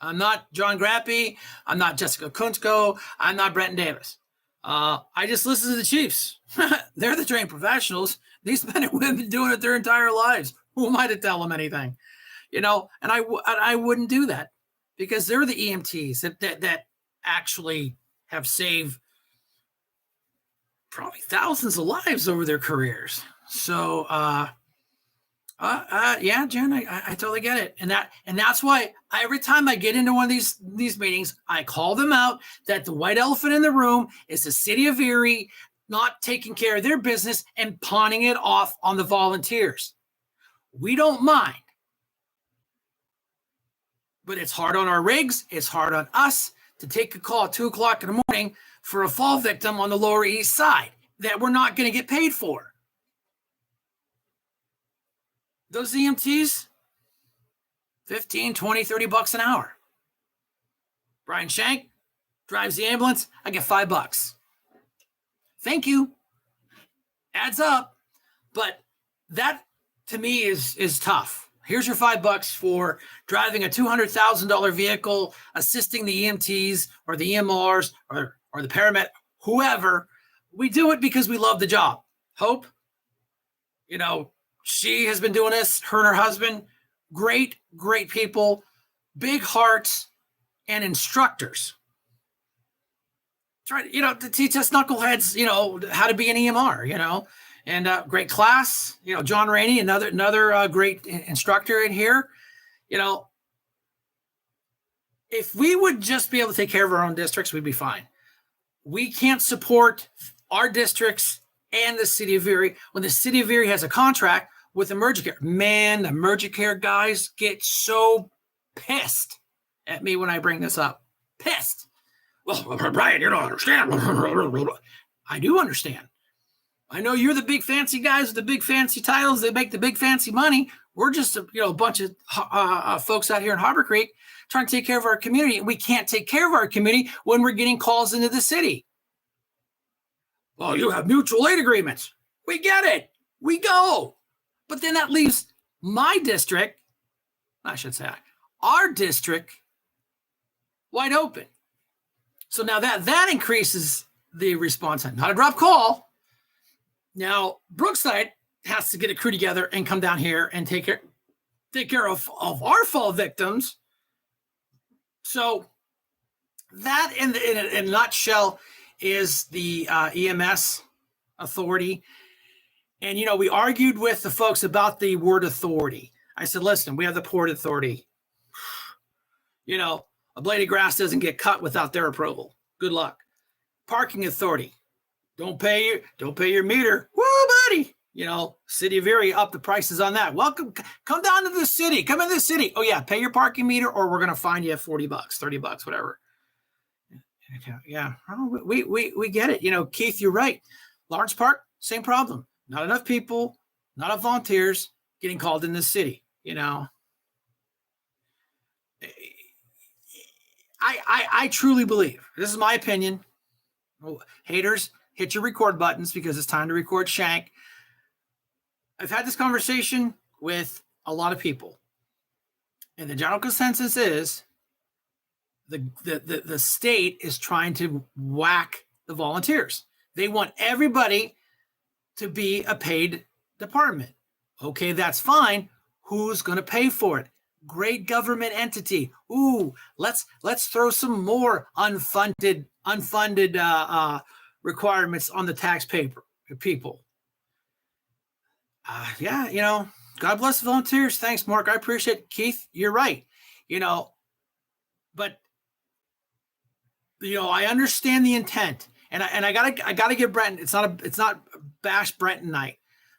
I'm not John Grappy. I'm not Jessica Kunsko. I'm not Brenton Davis. I just listen to the Chiefs. They're the trained professionals. These men and women have been doing it their entire lives. Who am I to tell them anything? And I wouldn't do that because they're the EMTs that actually have saved probably thousands of lives over their careers. So, yeah, Jen, I totally get it. And that's why every time I get into one of these meetings, I call them out that the white elephant in the room is the city of Erie not taking care of their business and pawning it off on the volunteers. We don't mind. But it's hard on our rigs. It's hard on us to take a call at 2:00 in the morning for a fall victim on the Lower East Side that we're not going to get paid for. Those EMTs, 15, 20, 30 bucks an hour. Brian Shank drives the ambulance. I get $5. Thank you. Adds up. But that to me is tough. Here's your $5 for driving a $200,000 vehicle, assisting the EMTs or the EMRs or the paramedic, whoever. We do it because we love the job. Hope, she has been doing this, her and her husband, great people, big hearts, and instructors. Try to teach us knuckleheads, how to be an EMR, and great class. John Rainey, another great instructor in here. If we would just be able to take care of our own districts, we'd be fine. We can't support our districts and the city of Erie when the city of Erie has a contract with emergent care. Man, the emergent care guys get so pissed at me when I bring this up. Pissed. Well, Brian, you don't understand. I do understand. I know you're the big fancy guys with the big fancy titles. They make the big fancy money. We're just a bunch of folks out here in Harbor Creek trying to take care of our community. And we can't take care of our community when we're getting calls into the city. Well, you have mutual aid agreements. We get it. We go. But then that leaves My district, I should say, our district, wide open. So now that increases the response time. Not a drop call. Now, Brookside has to get a crew together and come down here and take care of our fall victims. So that, in a nutshell, is the EMS authority. And, we argued with the folks about the word authority. I said, listen, we have the Port Authority. A blade of grass doesn't get cut without their approval. Good luck. Parking authority. Don't pay your meter. Woo, buddy. City of Erie upped the prices on that. Welcome. Come down to the city. Come into the city. Oh, yeah. Pay your parking meter or we're going to fine you $40, $30, whatever. Yeah. Oh, we get it. Keith, you're right. Lawrence Park, same problem. Not enough people, not enough volunteers getting called in the city. I truly believe, this is my opinion. Haters, hit your record buttons because it's time to record Shank. I've had this conversation with a lot of people, and the general consensus is the state is trying to whack the volunteers. They want everybody to be a paid department. Okay, that's fine. Who's going to pay for it? Great government entity. Ooh, let's throw some more unfunded requirements on the taxpayer people. God bless the volunteers. Thanks, Mark. I appreciate it. Keith, you're right. But I understand the intent, and I gotta give Brenton. It's not bash Brenton night,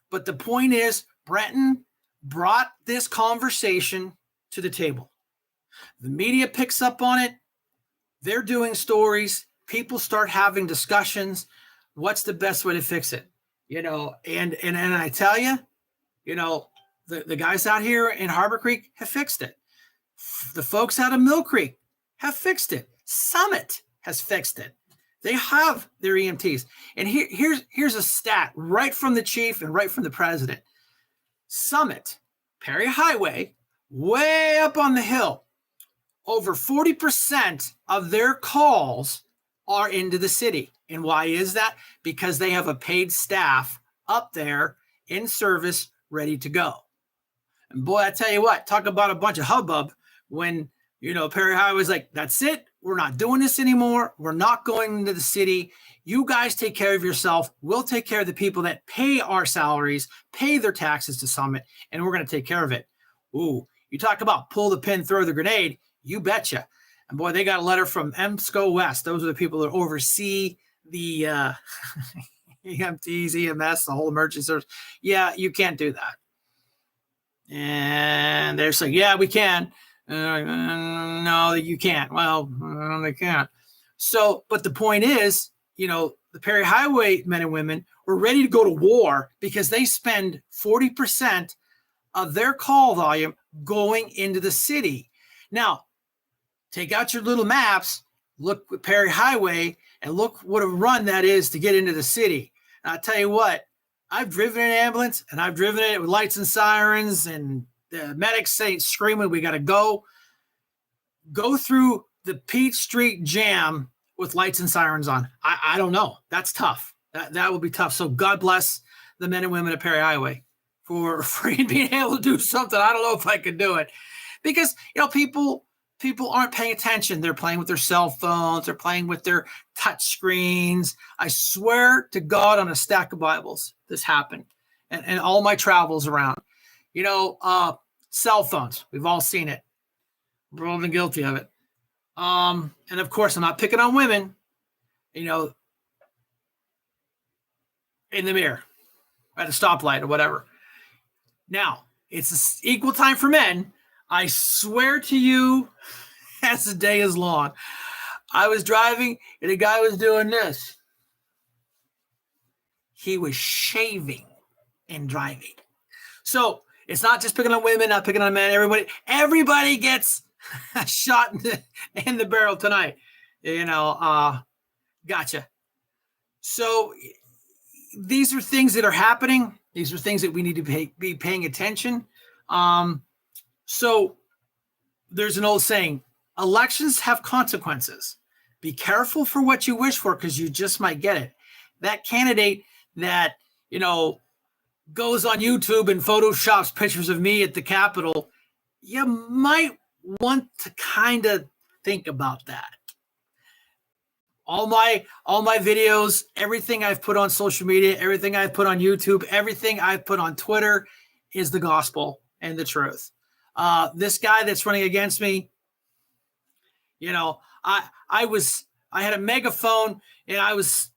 but the point is Brenton brought this conversation to the table. The media picks up on it. They're doing stories. People start having discussions. What's the best way to fix it? And I tell you, the guys out here in Harbor Creek have fixed it. The folks out of Mill Creek have fixed it. Summit has fixed it. They have their EMTs. And here's a stat right from the chief and right from the president. Summit, Perry Highway, way up on the hill, over 40% of their calls are into the city. And why is that? Because they have a paid staff up there in service, ready to go. And boy, I tell you what, talk about a bunch of hubbub when, Perry Highway's like, that's it. We're not doing this anymore. We're not going into the city. You guys take care of yourself. We'll take care of the people that pay our salaries, pay their taxes to Summit, and we're going to take care of it. Ooh, you talk about pull the pin, throw the grenade. You betcha. And boy, they got a letter from EMSCO West. Those are the people that oversee the EMTs, EMS, the whole emergency service. Yeah, you can't do that. And they're saying, yeah, we can. No, you can't. Well, they can't. So, but the point is, the Perry Highway men and women were ready to go to war because they spend 40% of their call volume going into the city. Now, take out your little maps, look at Perry Highway, and look what a run that is to get into the city. And I'll tell you what, I've driven an ambulance, and I've driven it with lights and sirens, and the medics say screaming, we got to go through the Peach Street jam with lights and sirens on. I don't know. That's tough. That would be tough. So God bless the men and women at Perry Highway for being able to do something. I don't know if I could do it because, people aren't paying attention. They're playing with their cell phones. They're playing with their touch screens. I swear to God on a stack of Bibles, this happened. And all my travels around, cell phones. We've all seen it. We're all been guilty of it. And of course, I'm not picking on women, in the mirror at a stoplight or whatever. Now, it's equal time for men. I swear to you, as the day is long, I was driving and a guy was doing this. He was shaving and driving. So it's not just picking on women, not picking on men. Everybody gets a shot in the barrel tonight. Gotcha. So these are things that are happening. These are things that we need to be paying attention. So there's an old saying, elections have consequences. Be careful for what you wish for because you just might get it. That candidate that, goes on YouTube and photoshops pictures of me at the Capitol, you might want to kind of think about that. All my videos, everything I've put on social media, everything I've put on YouTube, everything I've put on Twitter is the gospel and the truth. This guy that's running against me, I had a megaphone and I was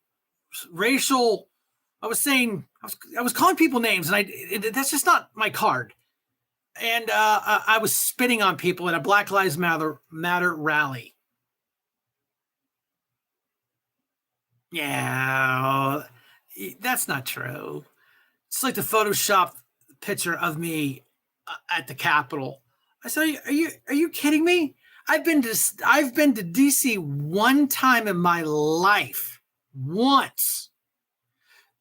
racial. I was calling people names, and that's just not my card. And I was spitting on people at a Black Lives Matter rally. Yeah, that's not true. It's like the Photoshop picture of me at the Capitol. I said, "Are you kidding me? I've been to DC one time in my life, once."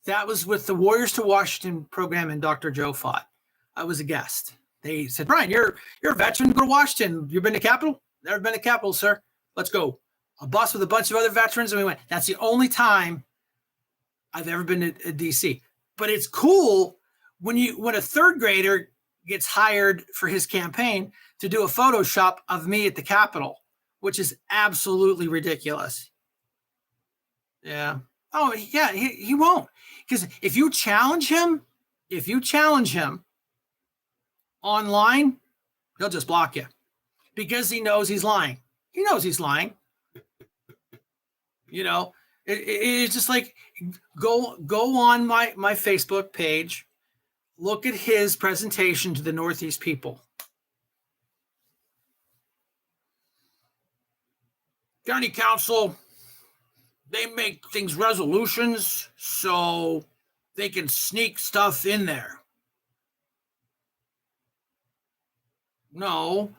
That was with the Warriors to Washington program and Dr. Joe fought. I was a guest. They said, "Brian, you're a veteran. Go to Washington. You've been to Capitol?" "Never been to Capitol, sir." "Let's go." A bus with a bunch of other veterans, and we went. That's the only time I've ever been to DC. But it's cool when a third grader gets hired for his campaign to do a Photoshop of me at the Capitol, which is absolutely ridiculous. Yeah. Oh, yeah, he won't. Because if you challenge him online, he'll just block you because he knows he's lying. He knows he's lying. It's just like go on my Facebook page, look at his presentation to the Northeast people. County Council, they make things resolutions so they can sneak stuff in there. No,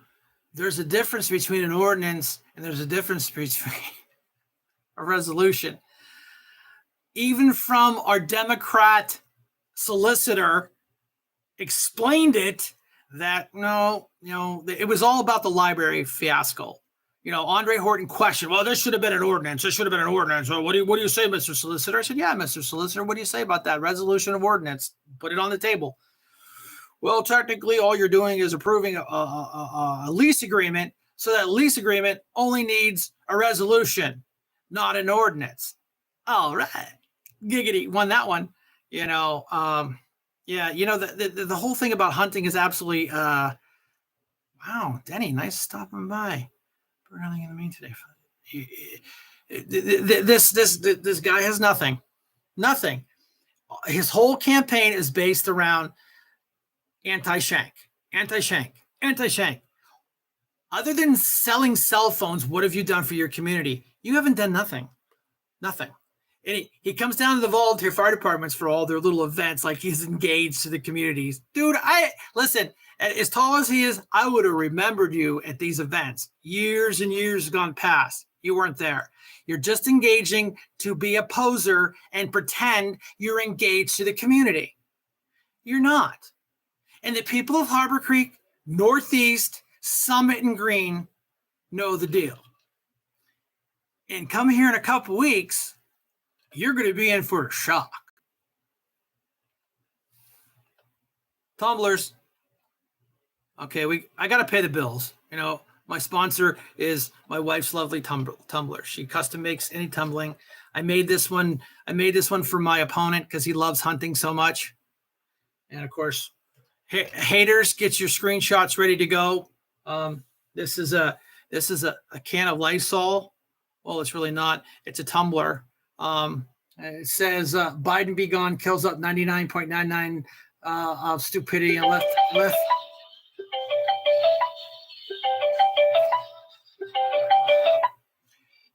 there's a difference between an ordinance and there's a difference between a resolution. Even from our Democrat solicitor explained it that it was all about the library fiasco. Andre Horton questioned, "Well, this should have been an ordinance. This should have been an ordinance. Well, what do you say, Mr. Solicitor?" I said, "Yeah, Mr. Solicitor, what do you say about that resolution of ordinance? Put it on the table." "Well, technically, all you're doing is approving a lease agreement. So that lease agreement only needs a resolution, not an ordinance." All right. Giggity, won that one. The whole thing about hunting is absolutely, wow, Denny, nice stopping by. Running in the mean today. This guy has nothing. His whole campaign is based around anti-Shank. Other than selling cell phones, what have you done for your community? You haven't done nothing. And he comes down to the volunteer fire departments for all their little events, like he's engaged to the communities. Dude, listen, as tall as he is, I would have remembered you at these events. Years and years gone past. You weren't there. You're just engaging to be a poser and pretend you're engaged to the community. You're not. And the people of Harbor Creek, Northeast, Summit, and Green know the deal. And come here in a couple weeks, you're going to be in for a shock. Tumblers. Okay, I got to pay the bills. My sponsor is my wife's lovely tumbler. She custom makes any tumbling. I made this one for my opponent because he loves hunting so much. And of course, haters, get your screenshots ready to go. This is a can of Lysol. Well, it's really not. It's a tumbler. It says Biden be gone kills up 99.99 of stupidity and left.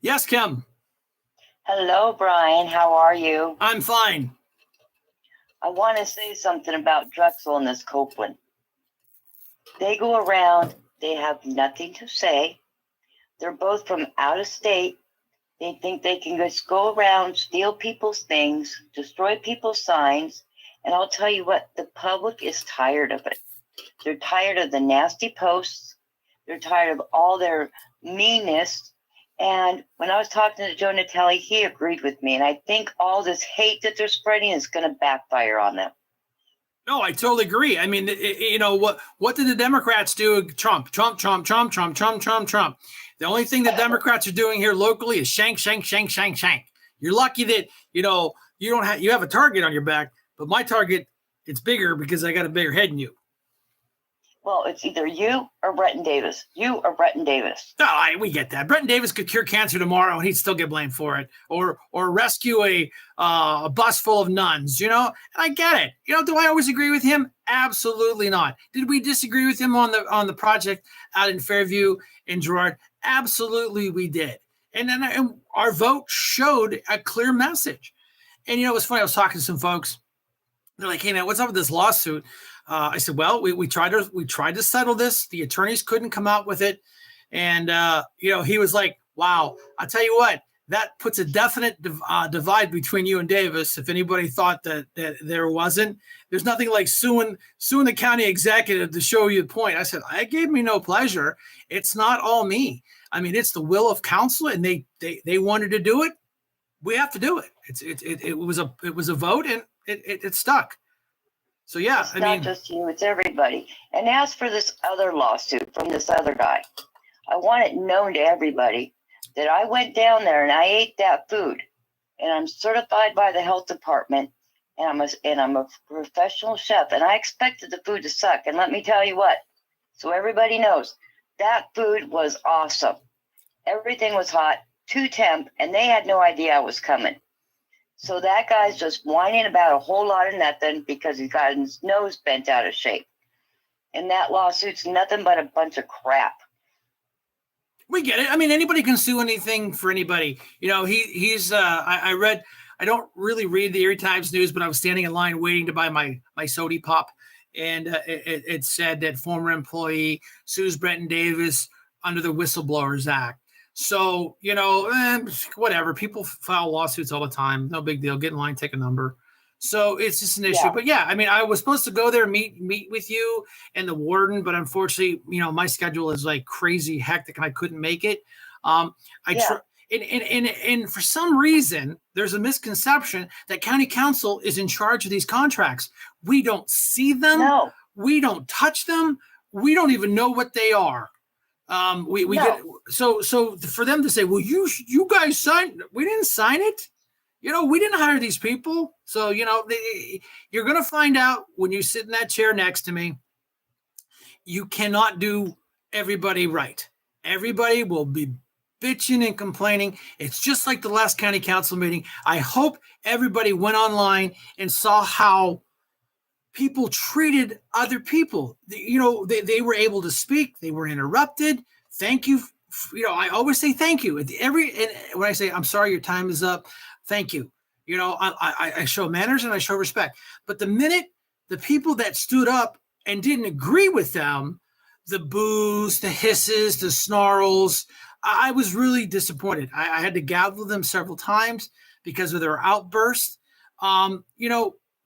Yes, Kim. Hello, Brian. How are you? I'm fine. I want to say something about Drexel and this Copeland. They go around. They have nothing to say. They're both from out of state. They think they can just go around, steal people's things, destroy people's signs. And I'll tell you what, the public is tired of it. They're tired of the nasty posts. They're tired of all their meanness. And when I was talking to Joe Natelli, he agreed with me. And I think all this hate that they're spreading is going to backfire on them. No, I totally agree. I mean, what did the Democrats do? Trump. The only thing the Democrats are doing here locally is shank. You're lucky that, you have a target on your back, but my target, it's bigger because I got a bigger head than you. Well, it's either you or Bretton Davis. No, we get that. Bretton Davis could cure cancer tomorrow and he'd still get blamed for it, or rescue a bus full of nuns. And I get it. Do I always agree with him? Absolutely not. Did we disagree with him on the project out in Fairview and Girard? Absolutely, we did. And our vote showed a clear message. And it was funny. I was talking to some folks. They're like, "Hey man, what's up with this lawsuit?" I said, "Well, we tried to settle this. The attorneys couldn't come out with it." And he was like, "Wow, I'll tell you what, that puts a definite divide between you and Davis. If anybody thought that there wasn't, there's nothing like suing the county executive to show you the point." I said, "I gave me no pleasure. It's not all me. I mean, it's the will of council, and they wanted to do it. We have to do it. It was a vote, and it stuck." So yeah, it's not just you, it's everybody. And as for this other lawsuit from this other guy, I want it known to everybody that I went down there and I ate that food, and I'm certified by the health department, and I'm a professional chef, and I expected the food to suck. And let me tell you what, so everybody knows, that food was awesome. Everything was hot, to temp, and they had no idea I was coming. So that guy's just whining about a whole lot of nothing because he's got his nose bent out of shape. And that lawsuit's nothing but a bunch of crap. We get it. I mean, anybody can sue anything for anybody. He's I read, I don't really read the Erie Times news, but I was standing in line waiting to buy my Sody Pop. And it said that former employee sues Bretton Davis under the Whistleblowers Act. So, whatever. People file lawsuits all the time. No big deal. Get in line, take a number. So it's just an issue. Yeah. But yeah, I mean, I was supposed to go there and meet with you and the warden, but unfortunately, my schedule is like crazy hectic and I couldn't make it. And for some reason, there's a misconception that county council is in charge of these contracts. We don't see them. No. We don't touch them. We don't even know what they are. We get so for them to say, well, you guys signed, we didn't sign it. We didn't hire these people. So, you're going to find out when you sit in that chair next to me, you cannot do everybody right. Everybody will be bitching and complaining. It's just like the last county council meeting. I hope everybody went online and saw how people treated other people. They were able to speak. They were interrupted. Thank you. I always say thank you. And when I say, I'm sorry, your time is up, thank you. I show manners and I show respect. But the minute the people that stood up and didn't agree with them, the boos, the hisses, the snarls, I was really disappointed. I had to gavel them several times because of their outbursts.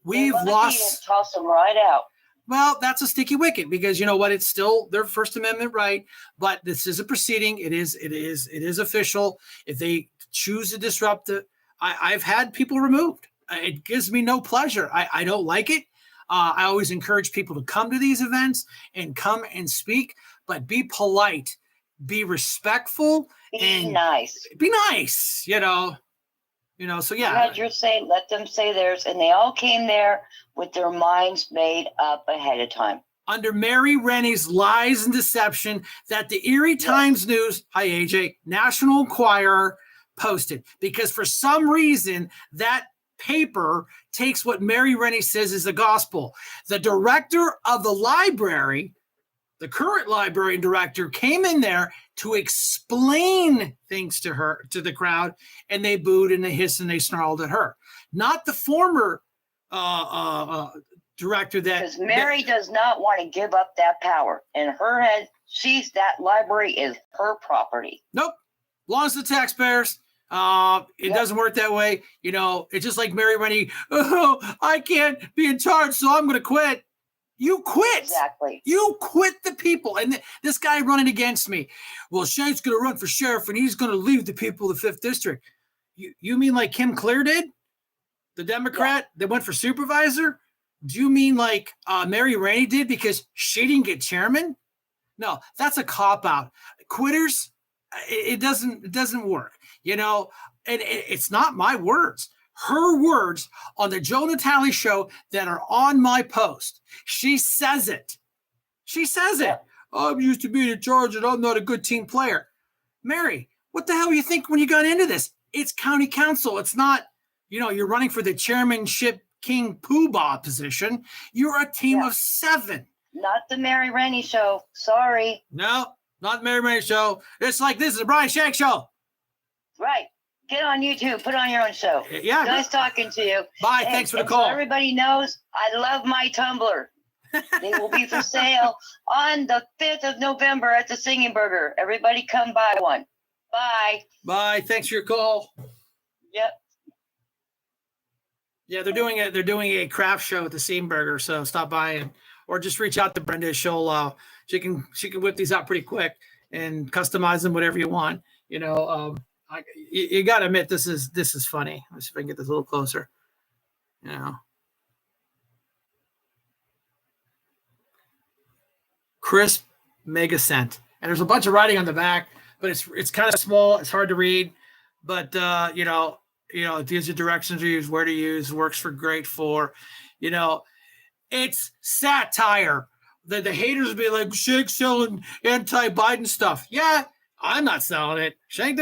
We've lost. Toss them right out. Well, that's a sticky wicket because you know what? It's still their First Amendment right, but this is a proceeding. It is official. If they choose to disrupt it, I've had people removed. It gives me no pleasure. I don't like it. I always encourage people to come to these events and come and speak, but be polite, be respectful, and nice. Be nice. So yeah. You had your say, let them say theirs, and they all came there with their minds made up ahead of time. Under Mary Rennie's lies and deception that the Erie Times News, hi AJ, National Enquirer posted, because for some reason that paper takes what Mary Rennie says is the gospel. The director of the library, the current library director, came in there to explain things to the crowd, and they booed and they hissed and they snarled at her. Not the former director because Mary does not want to give up that power. In her head, that library is her property. Nope. Belongs to the taxpayers. It doesn't work that way. It's just like Mary Rennie, I can't be in charge, so I'm going to quit. You quit. Exactly. You quit the people. And this guy running against me. Well, Shank's going to run for sheriff and he's going to leave the people of the 5th District. You mean like Kim Clear did? The Democrat that went for supervisor? Do you mean like Mary Rainey did because she didn't get chairman? No, that's a cop-out. Quitters, it doesn't work. You know, and it's not my words. Her words on the Joe Natale show that are on my post. She says it. She says it. I'm used to being in charge and I'm not a good team player. Mary, what the hell do you think when you got into this? It's county council. It's not, you're running for the chairmanship King Poobah position. You're a team of 7. Not the Mary Rainey show. Sorry. No, not the Mary Rainey show. It's like this is a Brian Shank show. Right. Get on YouTube. Put on your own show. Yeah. Nice talking to you. Bye. Thanks for the call. So everybody knows I love my Tumblr. They will be for sale on the 5th of November at the Singing Burger. Everybody come buy one. Bye. Bye. Thanks for your call. Yep. Yeah, they're doing a craft show at the Singing Burger, so stop by or just reach out to Brenda. She can whip these out pretty quick and customize them whatever you want. You got to admit this is funny. Let's see if I can get this a little closer. Crisp mega cent, and there's a bunch of writing on the back, but it's kind of small. It's hard to read, but these are directions to use, where to use, works for great for, it's satire. The haters will be like, Shank's selling anti-Biden stuff. Yeah, I'm not selling it. Shank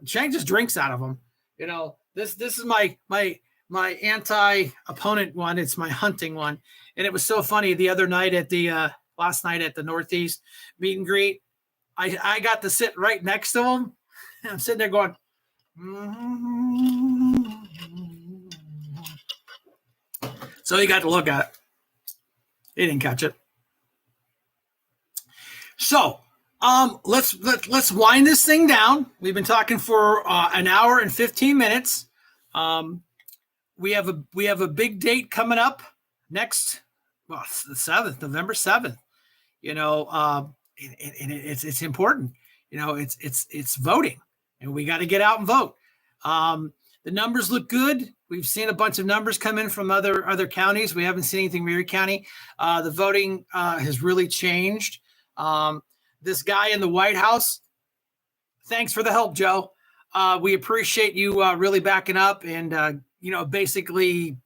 just drinks out of them. This is my anti-opponent one. It's my hunting one. And it was so funny the other night last night at the Northeast meet and greet. I got to sit right next to him. And I'm sitting there going, So he got to look at it. He didn't catch it. So let's wind this thing down. We've been talking for an hour and 15 minutes. We have a big date coming up next. Well, it's the 7th, November 7th. And it's important. It's voting, and we got to get out and vote. The numbers look good. We've seen a bunch of numbers come in from other counties. We haven't seen anything from Erie County. The voting has really changed. This guy in the White House, thanks for the help, Joe. We appreciate you really backing up and, basically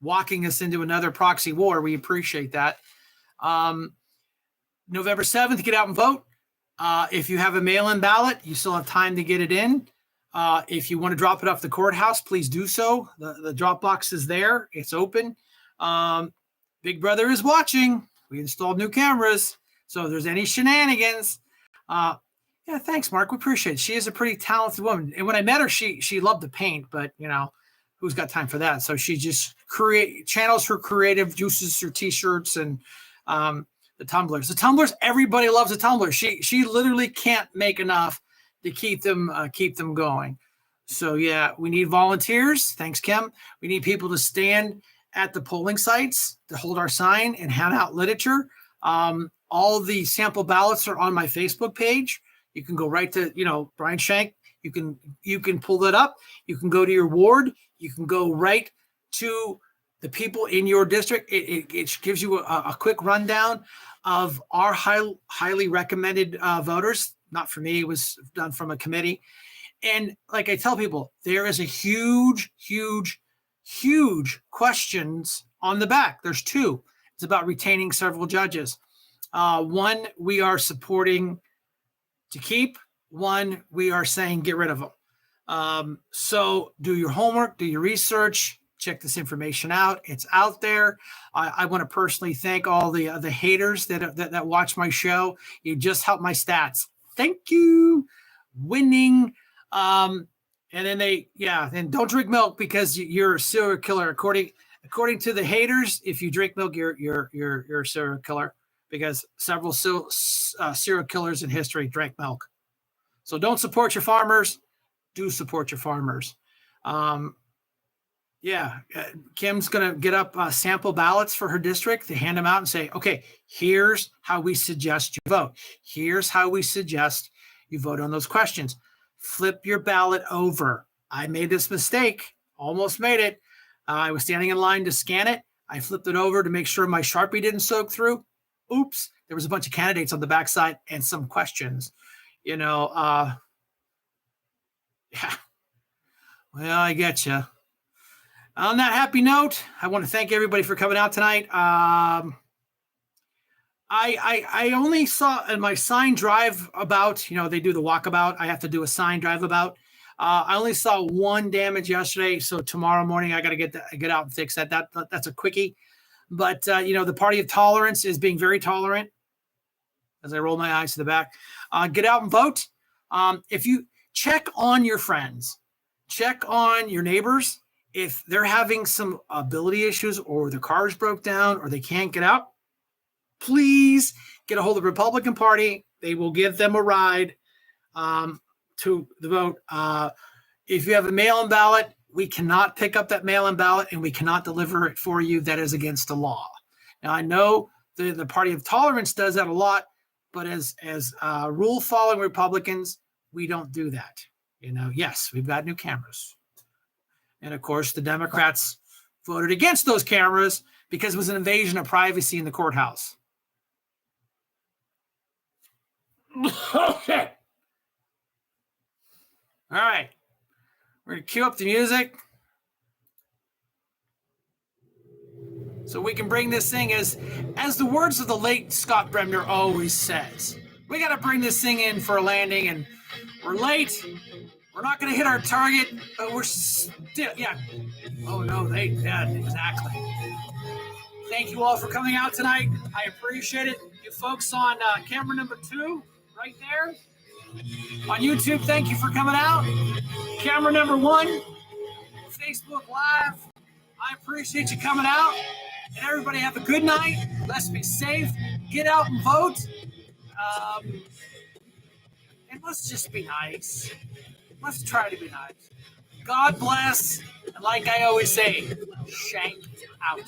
walking us into another proxy war. We appreciate that. November 7th, get out and vote. If you have a mail-in ballot, you still have time to get it in. If you want to drop it off the courthouse, please do so. The drop box is there. It's open. Big Brother is watching. We installed new cameras. So if there's any shenanigans, thanks, Mark. We appreciate it. She is a pretty talented woman. And when I met her, she loved to paint, but who's got time for that? So she just channels her creative juices through t-shirts and the tumblers. The tumblers, everybody loves the tumblers. She literally can't make enough to keep them going. So yeah, we need volunteers. Thanks, Kim. We need people to stand at the polling sites to hold our sign and hand out literature. All the sample ballots are on my Facebook page. You can go right to, Brian Shank. You can pull that up. You can go to your ward. You can go right to the people in your district. It gives you a quick rundown of our highly recommended voters. Not for me, it was done from a committee. And like I tell people, there is a huge, huge, huge questions on the back. There's 2. It's about retaining several judges. One, we are supporting to keep. One, we are saying get rid of them. So do your homework, do your research, check this information out. It's out there. I want to personally thank all the haters that watch my show. You just helped my stats. Thank you. Winning. And then and don't drink milk because you're a serial killer. According to the haters, if you drink milk, you're a serial killer because several serial killers in history drank milk. So don't support your farmers. Do support your farmers. Yeah, Kim's going to get up sample ballots for her district. They hand them out and say, okay, here's how we suggest you vote. Here's how we suggest you vote on those questions. Flip your ballot over. I made this mistake, almost made it. I was standing in line to scan it. I flipped it over to make sure my Sharpie didn't soak through. Oops, there was a bunch of candidates on the backside and some questions. Yeah. Well, I get you. On that happy note, I want to thank everybody for coming out tonight. I only saw in my sign drive about, they do the walkabout. I have to do a sign drive about. I only saw one damage yesterday, so tomorrow morning I got to get out and fix that. That's a quickie. But the party of tolerance is being very tolerant. As I roll my eyes to the back, get out and vote. If you check on your friends, check on your neighbors. If they're having some ability issues or their cars broke down or they can't get out, please get a hold of the Republican Party. They will give them a ride to the vote. If you have a mail-in ballot, we cannot pick up that mail-in ballot and we cannot deliver it for you. That is against the law. Now, I know the Party of Tolerance does that a lot, but as rule-following Republicans, we don't do that. Yes, we've got new cameras. And of course, the Democrats voted against those cameras because it was an invasion of privacy in the courthouse. Okay. All right. We're going to cue up the music so we can bring this thing as the words of the late Scott Bremner always says. We got to bring this thing in for a landing, and we're late. We're not going to hit our target, but we're still, yeah. Oh, no, exactly. Thank you all for coming out tonight. I appreciate it. You folks on camera number 2, right there. On YouTube, thank you for coming out. Camera number 1, Facebook Live. I appreciate you coming out. And everybody have a good night. Let's be safe. Get out and vote. And let's just be nice. Let's try to be nice. God bless. And like I always say, Shank out.